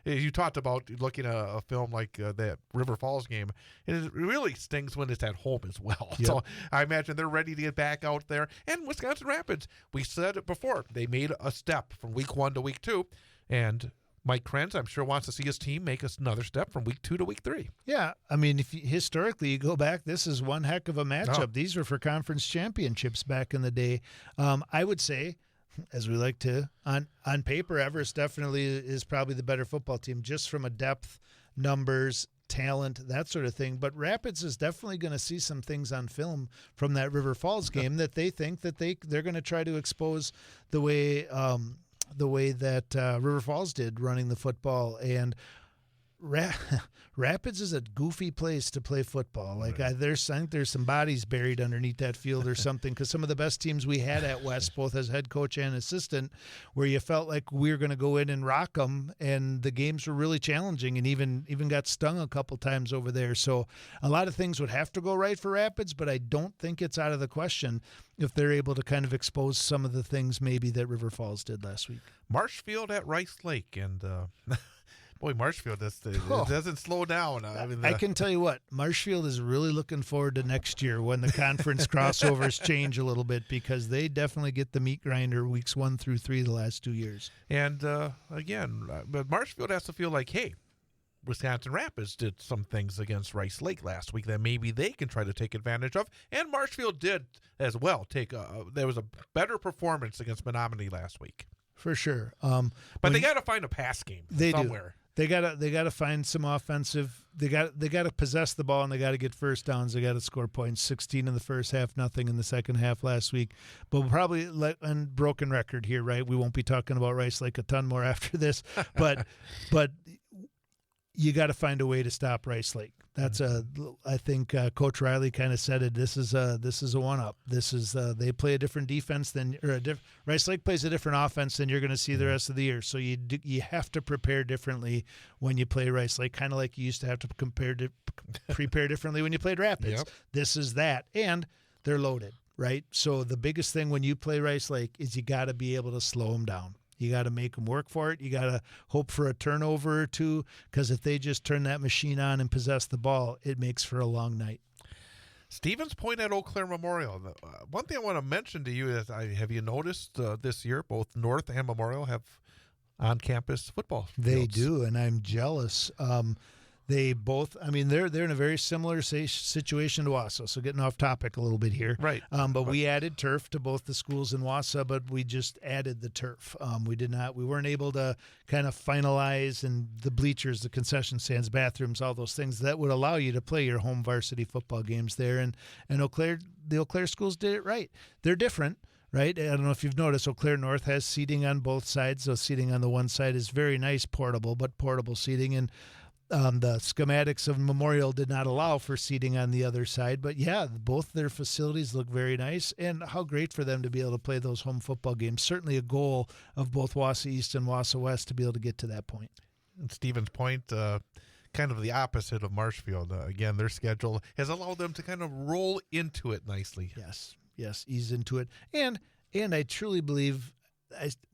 You talked about looking at a film like that River Falls game, and it really stings when it's at home as well. Yep. So I imagine they're ready to get back out there. And Wisconsin Rapids, we said it before, they made a step from week 1 to week 2, and Mike Krenz, I'm sure, wants to see his team make another step from week 2 to week 3. Yeah, I mean, historically you go back, this is one heck of a matchup. Oh. These were for conference championships back in the day. I would say, as we like to, on paper, Everest definitely is probably the better football team, just from a depth, numbers, talent, that sort of thing. But Rapids is definitely going to see some things on film from that River Falls game that they think that they're going to try to expose the way that River Falls did running the football. And Rapids is a goofy place to play football. Like I think there's some bodies buried underneath that field or something, because some of the best teams we had at West, both as head coach and assistant, where you felt like we were going to go in and rock them, and the games were really challenging, and even got stung a couple times over there. So a lot of things would have to go right for Rapids, but I don't think it's out of the question if they're able to kind of expose some of the things maybe that River Falls did last week. Marshfield at Rice Lake, and boy, Marshfield, it doesn't slow down. I can tell you what, Marshfield is really looking forward to next year when the conference crossovers change a little bit, because they definitely get the meat grinder weeks 1 through 3 the last 2 years. And but Marshfield has to feel like, hey, Wisconsin Rapids did some things against Rice Lake last week that maybe they can try to take advantage of, and Marshfield did as well. There was a better performance against Menominee last week. For sure. But they got to find a pass game somewhere. They gotta find some offensive. They gotta possess the ball, and they gotta get first downs. They gotta score points. 16 in the first half, nothing in the second half last week. But we'll probably and broken record here, right? We won't be talking about Rice Lake a ton more after this, but you got to find a way to stop Rice Lake. That's I think Coach Reilly kind of said it. This is a one-up. This is they play a different defense Rice Lake plays a different offense than you're going to see the rest of the year. So you have to prepare differently when you play Rice Lake, kind of like you used to have to prepare differently when you played Rapids. Yep. This is that, and they're loaded, right? So the biggest thing when you play Rice Lake is you got to be able to slow them down. You got to make them work for it. You got to hope for a turnover or two, because if they just turn that machine on and possess the ball, it makes for a long night. Stevens Point at Eau Claire Memorial. One thing I want to mention to you is, have you noticed this year both North and Memorial have on-campus football fields? They do, and I'm jealous. They both, they're in a very similar situation to Wausau. So getting off topic a little bit here. Right. But we added turf to both the schools in Wausau, but we just added the turf. We weren't able to kind of finalize, and the bleachers, the concession stands, bathrooms, all those things that would allow you to play your home varsity football games there. And the Eau Claire schools did it right. They're different. Right? I don't know if you've noticed, Eau Claire North has seating on both sides. So seating on the one side is very nice, portable seating. And the schematics of Memorial did not allow for seating on the other side. But, yeah, both their facilities look very nice, and how great for them to be able to play those home football games. Certainly a goal of both Wausau East and Wausau West to be able to get to that point. And Stevens Point, kind of the opposite of Marshfield. Again, their schedule has allowed them to kind of roll into it nicely. Yes, ease into it. And And I truly believe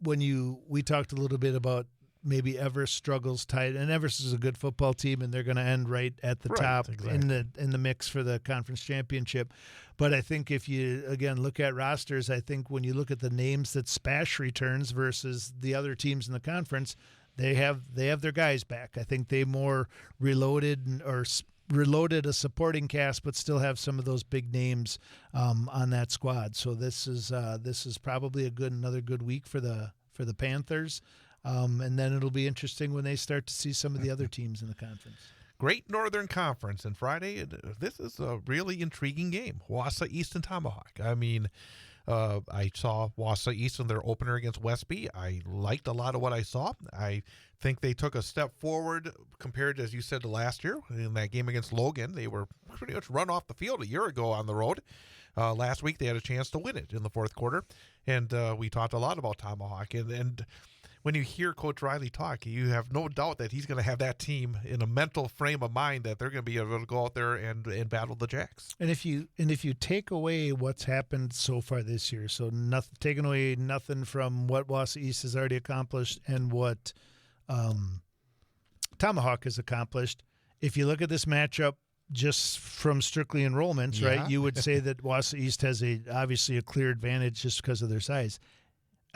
we talked a little bit about maybe Everest struggles tight, and Everest is a good football team, and they're going to end right at the top exactly. in the mix for the conference championship. But I think if you again look at rosters, I think when you look at the names that Spash returns versus the other teams in the conference, they have their guys back. I think they more reloaded a supporting cast, but still have some of those big names on that squad. So this is probably another good week for the Panthers. And then it'll be interesting when they start to see some of the other teams in the conference. Great Northern Conference, and Friday, this is a really intriguing game. Wausau East and Tomahawk. I mean, I saw Wausau East in their opener against Westby. I liked a lot of what I saw. I think they took a step forward compared, as you said, to last year. In that game against Logan, they were pretty much run off the field a year ago on the road. Last week, they had a chance to win it in the fourth quarter, and we talked a lot about Tomahawk. And when you hear Coach Reilly talk, you have no doubt that he's going to have that team in a mental frame of mind that they're going to be able to go out there and battle the Jacks. And if you take away what's happened so far this year, so taking away nothing from what Wausau East has already accomplished and what Tomahawk has accomplished, if you look at this matchup just from strictly enrollments, right, you would say that Wausau East has obviously a clear advantage just because of their size.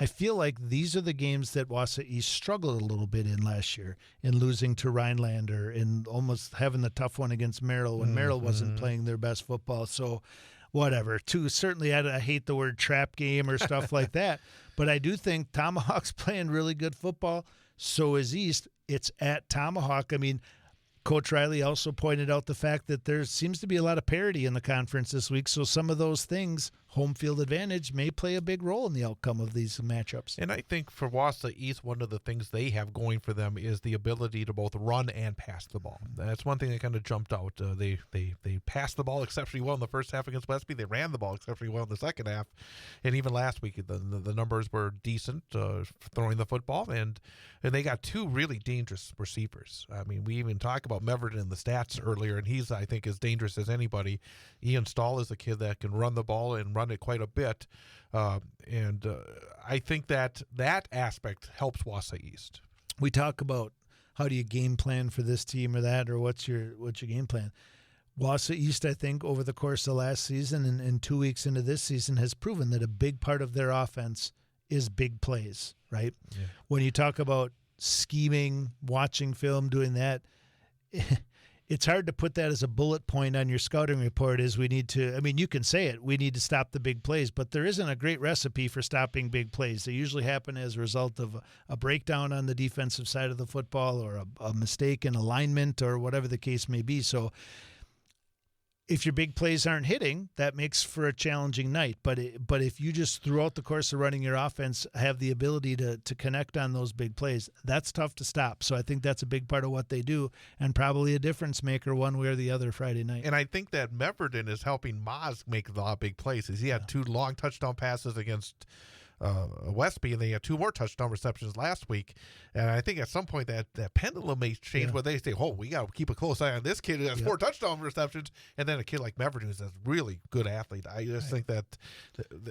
I feel like these are the games that Wausau East struggled a little bit in last year, in losing to Rhinelander and almost having the tough one against Merrill when Merrill wasn't playing their best football. So whatever. Certainly I hate the word trap game or stuff like that, but I do think Tomahawk's playing really good football. So is East. It's at Tomahawk. I mean, Coach Reilly also pointed out the fact that there seems to be a lot of parity in the conference this week, so some of those things, home field advantage, may play a big role in the outcome of these matchups. And I think for Wausau East, one of the things they have going for them is the ability to both run and pass the ball. That's one thing that kind of jumped out. They passed the ball exceptionally well in the first half against Westby. They ran the ball exceptionally well in the second half. And even last week, the numbers were decent throwing the football. And they got two really dangerous receivers. I mean, we even talk about Meverton in the stats earlier, and he's, I think, as dangerous as anybody. Ian Stahl is a kid that can run the ball and run it quite a bit. I think that aspect helps Wausau East. We talk about how do you game plan for this team or that, or what's your game plan. Wausau East, I think, over the course of last season and 2 weeks into this season has proven that a big part of their offense is big plays, right? Yeah. When you talk about scheming, watching film, doing that, it's hard to put that as a bullet point on your scouting report is we need to, I mean, you can say it, we need to stop the big plays, but there isn't a great recipe for stopping big plays. They usually happen as a result of a breakdown on the defensive side of the football or a mistake in alignment or whatever the case may be. So if your big plays aren't hitting, that makes for a challenging night. But if you just throughout the course of running your offense have the ability to connect on those big plays, that's tough to stop. So I think that's a big part of what they do and probably a difference maker one way or the other Friday night. And I think that Meverton is helping Moz make a lot of big plays. He had two long touchdown passes against Westby, and they had two more touchdown receptions last week. And I think at some point that pendulum may change where they say, oh, we got to keep a close eye on this kid who has 4 touchdown receptions, and then a kid like Meverton who's a really good athlete. I just think that,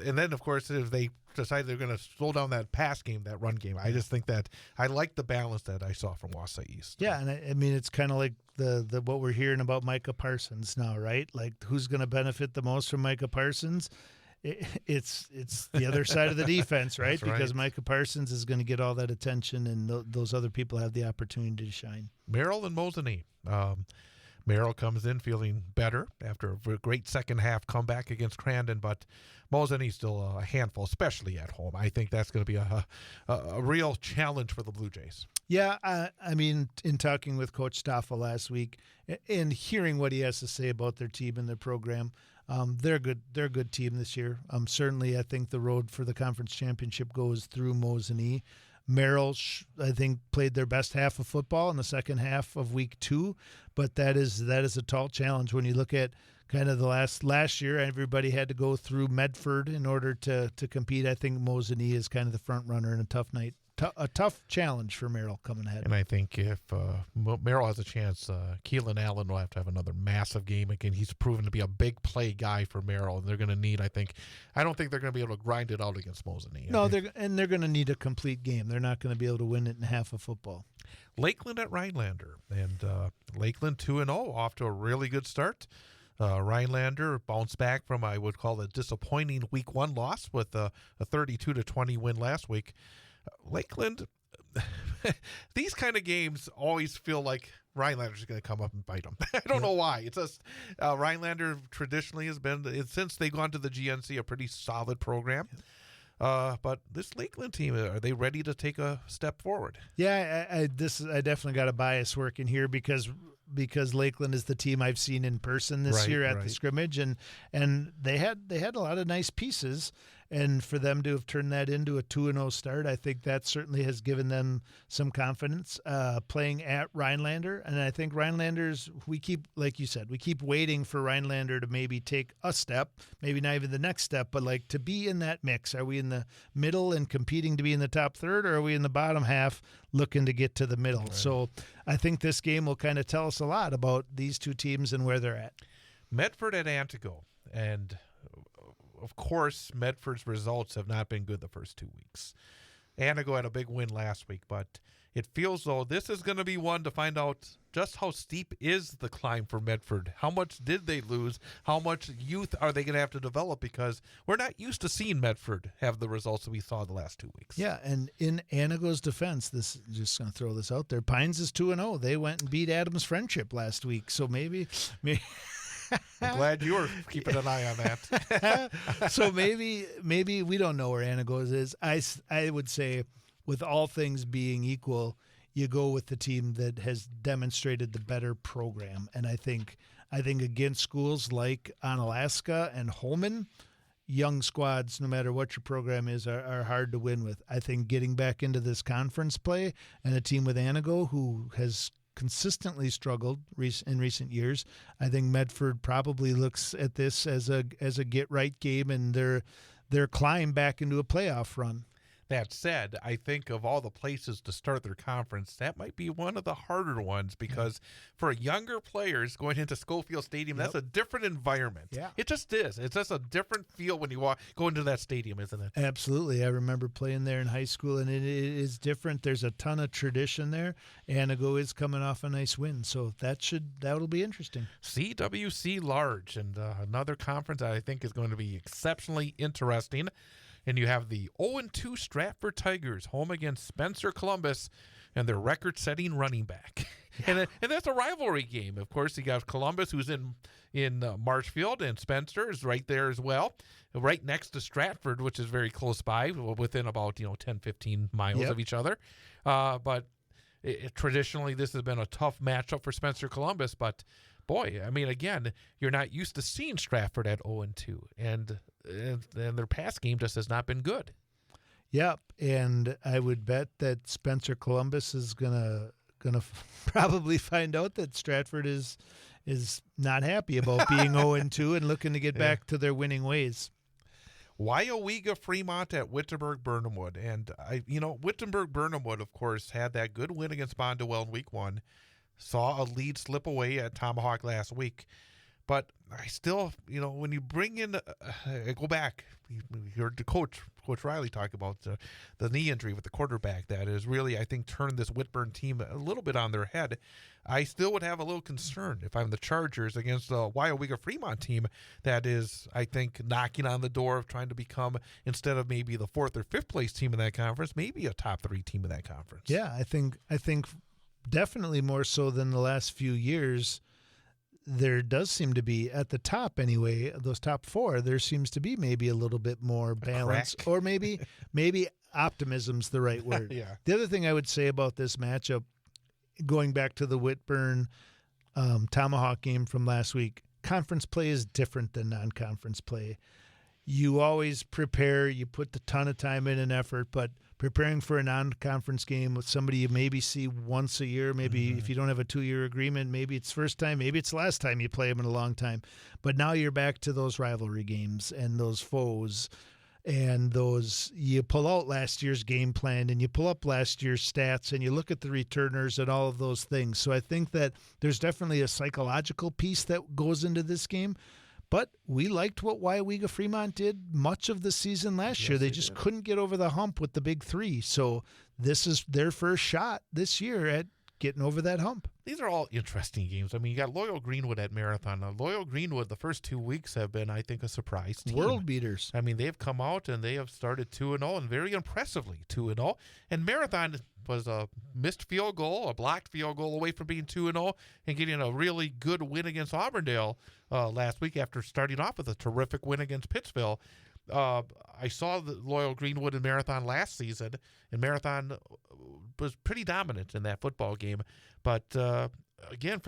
and then, of course, if they decide they're going to slow down that pass game, that run game, I just think that I like the balance that I saw from Wausau East. Yeah, and I mean, it's kind of like the what we're hearing about Micah Parsons now, right? Like, who's going to benefit the most from Micah Parsons? It's the other side of the defense, right? Because Micah Parsons is going to get all that attention, and those other people have the opportunity to shine. Merrill and Mosinee. Merrill comes in feeling better after a great second half comeback against Crandon, but Mosinee still a handful, especially at home. I think that's going to be a real challenge for the Blue Jays. Yeah, I mean, in talking with Coach Stoffel last week and hearing what he has to say about their team and their program, they're good. They're a good team this year. Certainly, I think the road for the conference championship goes through Mosinee. Merrill, I think, played their best half of football in the second half of week 2, but that is a tall challenge when you look at kind of the last year. Everybody had to go through Medford in order to compete. I think Mosinee is kind of the front runner in a tough night. a tough challenge for Merrill coming ahead. And I think if Merrill has a chance, Keelan Allen will have to have another massive game. Again, he's proven to be a big play guy for Merrill. They're going to need, I don't think they're going to be able to grind it out against Mosinee. No, they're going to need a complete game. They're not going to be able to win it in half of football. Lakeland at Rhinelander. And Lakeland 2-0, off to a really good start. Rhinelander bounced back from, I would call it, disappointing week 1 loss with a 32-20 win last week. Lakeland, these kind of games always feel like Rhinelander's going to come up and bite them. I don't know why. It's just Rhinelander traditionally has been, since they've gone to the GNC, a pretty solid program. But this Lakeland team, are they ready to take a step forward? Yeah, I definitely got a bias working here because Lakeland is the team I've seen in person this year at the scrimmage, and they had a lot of nice pieces, and for them to have turned that into a 2-0 start, I think that certainly has given them some confidence playing at Rhinelander. And I think Rhinelanders, we keep waiting for Rhinelander to maybe take a step, maybe not even the next step, but like to be in that mix. Are we in the middle and competing to be in the top third, or are we in the bottom half looking to get to the middle? Right. So I think this game will kind of tell us a lot about these two teams and where they're at. Medford at Antigo, and of course, Medford's results have not been good the first 2 weeks. Antigo had a big win last week, but it feels though this is going to be one to find out just how steep is the climb for Medford. How much did they lose? How much youth are they going to have to develop? Because we're not used to seeing Medford have the results that we saw the last 2 weeks. Yeah, and in Antigo's defense, just going to throw this out there, Pines is 2-0. They went and beat Adams Friendship last week, so maybe I'm glad you were keeping an eye on that. So maybe we don't know where Antigo's is. I would say, with all things being equal, you go with the team that has demonstrated the better program. And I think against schools like Onalaska and Holman, young squads, no matter what your program is, are hard to win with. I think getting back into this conference play and a team with Antigo who has consistently struggled in recent years, I think Medford probably looks at this as a get right game and their climb back into a playoff run. That said, I think of all the places to start their conference, that might be one of the harder ones because for younger players going into Schofield Stadium, that's a different environment. Yeah. It just is. It's just a different feel when you go into that stadium, isn't it? Absolutely. I remember playing there in high school, and it is different. There's a ton of tradition there. Antigo is coming off a nice win, so that'll be interesting. CWC Large, and another conference that I think is going to be exceptionally interesting. And you have the 0-2 Stratford Tigers home against Spencer Columbus and their record-setting running back. Yeah. And that's a rivalry game. Of course, you got Columbus, who's in Marshfield, and Spencer is right there as well, right next to Stratford, which is very close by, within about 10, 15 miles of each other. But traditionally, this has been a tough matchup for Spencer Columbus. But boy, I mean, again, you're not used to seeing Stratford at 0-2, and their pass game just has not been good. Yep, and I would bet that Spencer Columbus is gonna probably find out that Stratford is not happy about being 0-2 and looking to get back to their winning ways. Wyowega Fremont at Wittenberg-Burnhamwood, and Wittenberg-Burnhamwood, of course, had that good win against Bondwell in Week 1. Saw a lead slip away at Tomahawk last week. But I still, when you bring in, go back, you heard Coach Reilly talk about the knee injury with the quarterback that has really, I think, turned this Whitburn team a little bit on their head. I still would have a little concern if I'm the Chargers against the Wyowega Fremont team that is, I think, knocking on the door of trying to become, instead of maybe the 4th or 5th place team in that conference, maybe a top 3 team in that conference. Yeah, I think definitely more so than the last few years. There does seem to be, at the top anyway, those top 4, there seems to be maybe a little bit more balance, or maybe optimism's the right word. Yeah. The other thing I would say about this matchup, going back to the Whitburn Tomahawk game from last week, conference play is different than non-conference play. You always prepare, you put a ton of time in and effort, but preparing for a non-conference game with somebody you maybe see once a year, maybe if you don't have a 2-year agreement, maybe it's first time, maybe it's last time you play them in a long time. But now you're back to those rivalry games and those foes. and you pull out last year's game plan and you pull up last year's stats and you look at the returners and all of those things. So I think that there's definitely a psychological piece that goes into this game. But we liked what Waiwega Fremont did much of the season last year. They just couldn't get over the hump with the big three. So this is their first shot this year at getting over that hump. These are all interesting games. I mean, you got Loyal Greenwood at Marathon. Now, Loyal Greenwood, the first 2 weeks have been, I think, a surprise team. World beaters. I mean, they've come out and they have started 2-0 and very impressively 2-0. And Marathon was a missed field goal, a blocked field goal away from being 2-0 and getting a really good win against Auburndale last week after starting off with a terrific win against Pittsville. I saw the Loyal Greenwood in Marathon last season, and Marathon was pretty dominant in that football game. But again,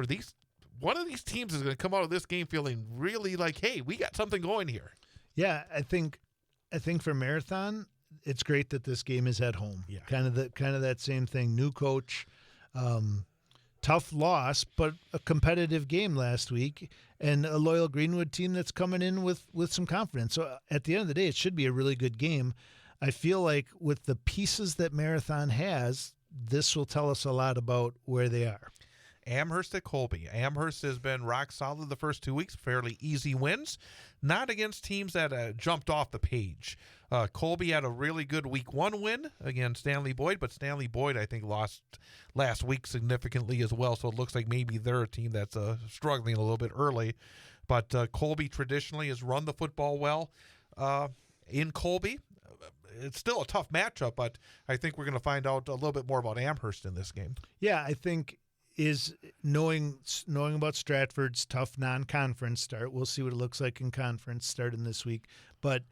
one of these teams is going to come out of this game feeling really like, hey, we got something going here. Yeah, I think for Marathon, it's great that this game is at home. Yeah. Kind of that same thing. New coach, tough loss, but a competitive game last week, and a Loyal Greenwood team that's coming in with some confidence. So at the end of the day, it should be a really good game. I feel like with the pieces that Marathon has, this will tell us a lot about where they are. Amherst at Colby. Amherst has been rock solid the first 2 weeks, fairly easy wins, not against teams that jumped off the page. Colby had a really good week 1 win against Stanley Boyd, but Stanley Boyd, I think, lost last week significantly as well, so it looks like maybe they're a team that's struggling a little bit early. But Colby traditionally has run the football well in Colby. It's still a tough matchup, but I think we're going to find out a little bit more about Amherst in this game. Yeah, I think is knowing about Stratford's tough non-conference start. We'll see what it looks like in conference starting this week. But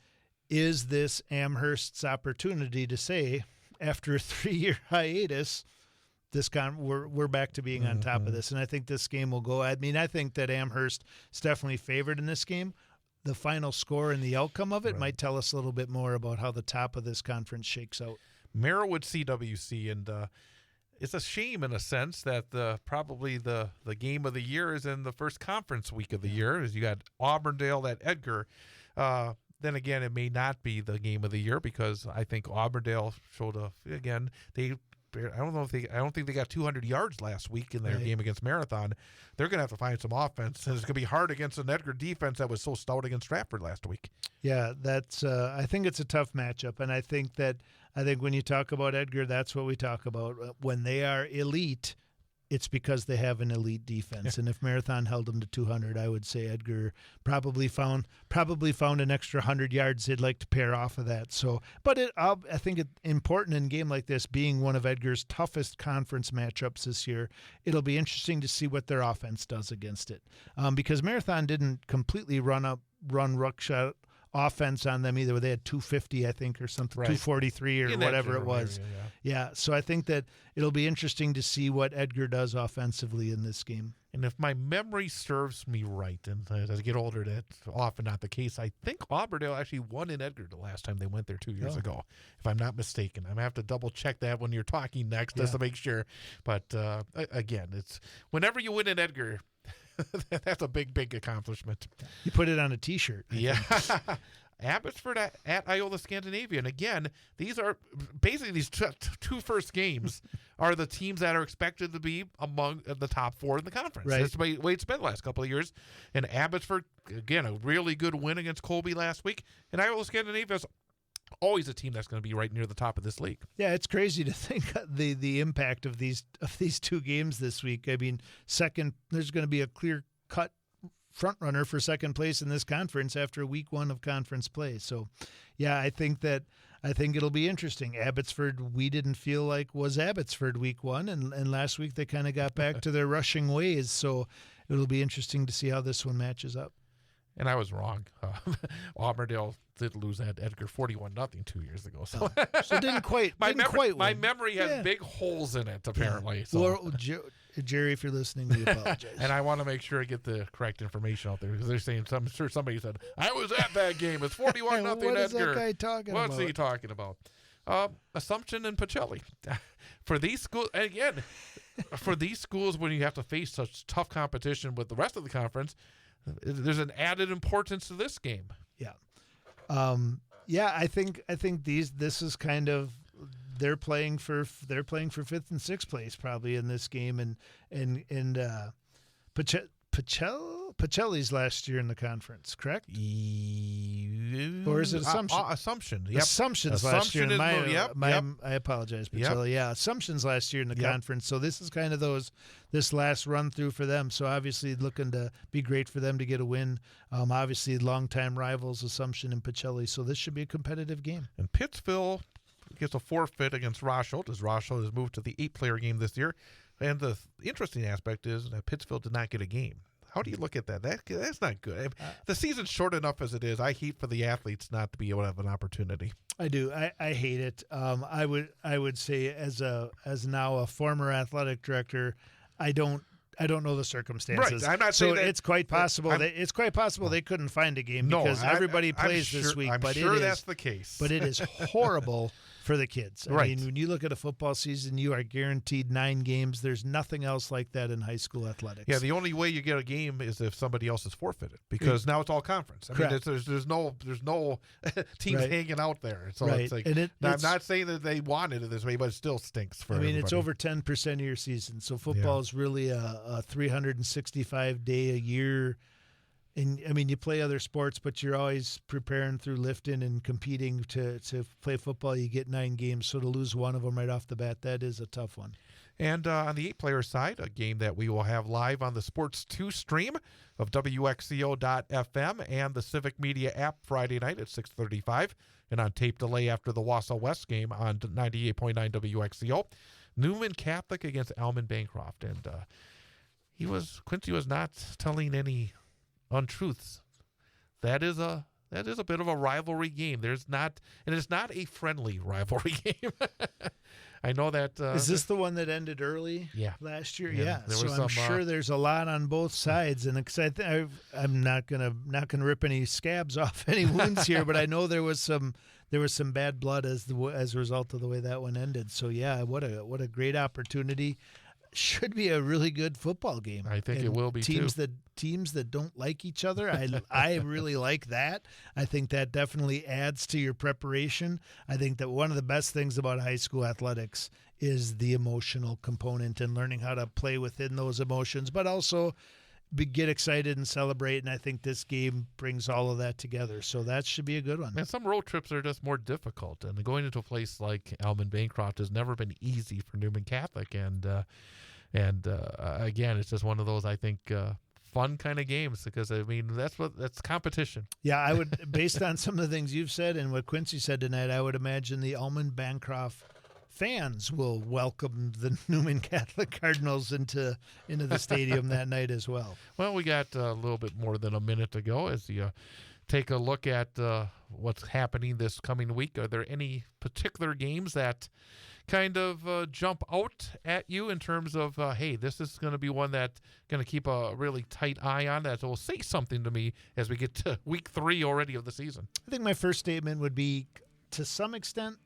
is this Amherst's opportunity to say, after a 3-year hiatus, we're back to being on top of this? And I think this game will go. I mean, I think that Amherst is definitely favored in this game. The final score and the outcome of it might tell us a little bit more about how the top of this conference shakes out. Merriwood CWC, and it's a shame in a sense that probably the game of the year is in the first conference week of the year, as you got Auburndale at Edgar. Then again, it may not be the game of the year because I think Auburndale showed I don't think they got 200 yards last week in their game against Marathon. They're going to have to find some offense, and it's going to be hard against an Edgar defense that was so stout against Stratford last week. Yeah, that's. I think it's a tough matchup, and I think when you talk about Edgar, that's what we talk about. When they are elite, it's because they have an elite defense. And if Marathon held them to 200, I would say Edgar probably found an extra 100 yards they'd like to pair off of that. So, but I think it's important in a game like this, being one of Edgar's toughest conference matchups this year. It'll be interesting to see what their offense does against it, because Marathon didn't completely run ruckshot offense on them either. They had 250, I think, or something, 243 or whatever it was. Yeah, so I think that it'll be interesting to see what Edgar does offensively in this game. And if my memory serves me right, and as I get older, that's often not the case, I think Auburndale actually won in Edgar the last time they went there 2 years ago, if I'm not mistaken. I'm going to have to double-check that when you're talking next just to make sure. But, again, it's whenever you win in Edgar, that's a big, big accomplishment. You put it on a T-shirt. Yeah. Abbotsford at Iola Scandinavia. And again, these are basically these two first games are the teams that are expected to be among the top 4 in the conference. Right. That's the way it's been the last couple of years. And Abbotsford, again, a really good win against Colby last week. And Iola Scandinavia is always a team that's going to be right near the top of this league. Yeah, it's crazy to think the impact of these 2 games this week. I mean, there's going to be a clear-cut front runner for second place in this conference after week 1 of conference play. So, yeah, I think it'll be interesting. Abbotsford, we didn't feel like was Abbotsford week 1, and last week they kind of got back to their rushing ways. So it'll be interesting to see how this one matches up. And I was wrong. Auburndale did lose at Edgar 41-0 2 years ago. So, so didn't quite. My win. memory has big holes in it, apparently. Yeah. So. Well, Jerry, if you're listening, we apologize. And I want to make sure I get the correct information out there because they're saying I'm sure somebody said I was at that game. It's 41-0 Edgar. What is that guy talking about? What's he talking about? Assumption and Pacelli. For these schools, again, when you have to face such tough competition with the rest of the conference, there's an added importance to this game. Yeah. Yeah, I think this is kind of they're playing for 5th and 6th place probably in this game, and Pacelli's last year in the conference, correct? Or is it Assumption? Assumption. Yep. Assumption's last year. Yep. I apologize, Pacelli. Yep. Yeah, Assumption's last year in the conference. So this is kind of this last run through for them. So obviously looking to be great for them to get a win. Obviously longtime rivals Assumption and Pacelli. So this should be a competitive game. And Pittsville gets a forfeit against Rosholt, as Rosholt has moved to the 8-player game this year. And the interesting aspect is that Pittsville did not get a game. How do you look at that? That's not good. The season's short enough as it is. I hate for the athletes not to be able to have an opportunity. I do. I hate it. I would say as now a former athletic director, I don't know the circumstances. Right. I'm not saying that, it's quite possible. They couldn't find a game because everybody plays this week. I'm sure that's the case. But it is horrible for the kids. Right. I mean, when you look at a football season, you are guaranteed 9 games. There's nothing else like that in high school athletics. Yeah, the only way you get a game is if somebody else is forfeited, because now it's all conference. I mean, there's no teams hanging out there. So it's like, I'm not saying that they wanted it this way, but it still stinks for everybody. It's over 10% of your season. So football is really a 365-day a year. And I mean, you play other sports, but you're always preparing through lifting and competing to play football. You get 9 games, so to lose one of them right off the bat, that is a tough one. And on the 8-player side, a game that we will have live on the Sports 2 stream of WXCO.FM and the Civic Media app Friday night at 6:35, and on tape delay after the Wausau West game on 98.9 WXCO. Newman Catholic against Alman Bancroft, and Quincy was not telling any untruths. That is a bit of a rivalry game. It's not a friendly rivalry game. I know that. Is this the one that ended early? Yeah. Last year. Yeah. So I'm sure there's a lot on both sides, and I'm not gonna rip any scabs off any wounds here, but I know there was some bad blood as a result of the way that one ended. So yeah, what a great opportunity. Should be a really good football game. I think it will be teams that don't like each other. I really like that. I think that definitely adds to your preparation. I think that one of the best things about high school athletics is the emotional component and learning how to play within those emotions, but also get excited and celebrate. And I think this game brings all of that together. So that should be a good one. And some road trips are just more difficult. And going into a place like Alman Bancroft has never been easy for Newman Catholic. And again, it's just one of those, I think, fun kind of games, because I mean that's competition. Yeah, I would, based on some of the things you've said and what Quincy said tonight, I would imagine the Alman Bancroft fans will welcome the Newman Catholic Cardinals into the stadium that night as well. Well, we got a little bit more than a minute to go as you take a look at what's happening this coming week. Are there any particular games that kind of jump out at you in terms of, hey, this is going to be one that's going to keep a really tight eye on, that will say something to me as we get to week 3 already of the season? I think my first statement would be, to some extent,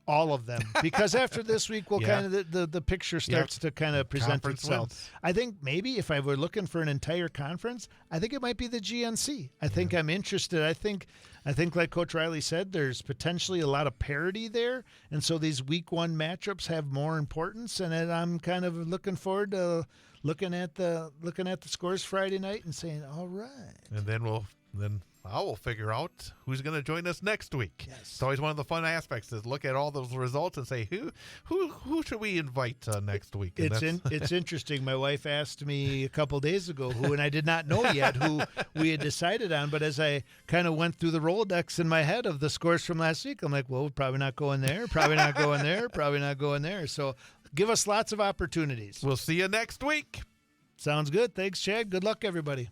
all of them, because after this week, we'll kind of the picture starts to kind of present itself. Wins. I think maybe if I were looking for an entire conference, I think it might be the GNC. I think I'm interested. I think like Coach Reilly said, there's potentially a lot of parity there, and so these week 1 matchups have more importance. And I'm kind of looking forward to looking at the scores Friday night and saying, all right. And then I will figure out who's going to join us next week. Yes. It's always one of the fun aspects, is look at all those results and say, who should we invite next week? And it's interesting. My wife asked me a couple days ago who, and I did not know yet who we had decided on. But as I kind of went through the Rolodex in my head of the scores from last week, I'm like, well, we're probably not going there, probably not going there, probably not going there. So give us lots of opportunities. We'll see you next week. Sounds good. Thanks, Chad. Good luck, everybody.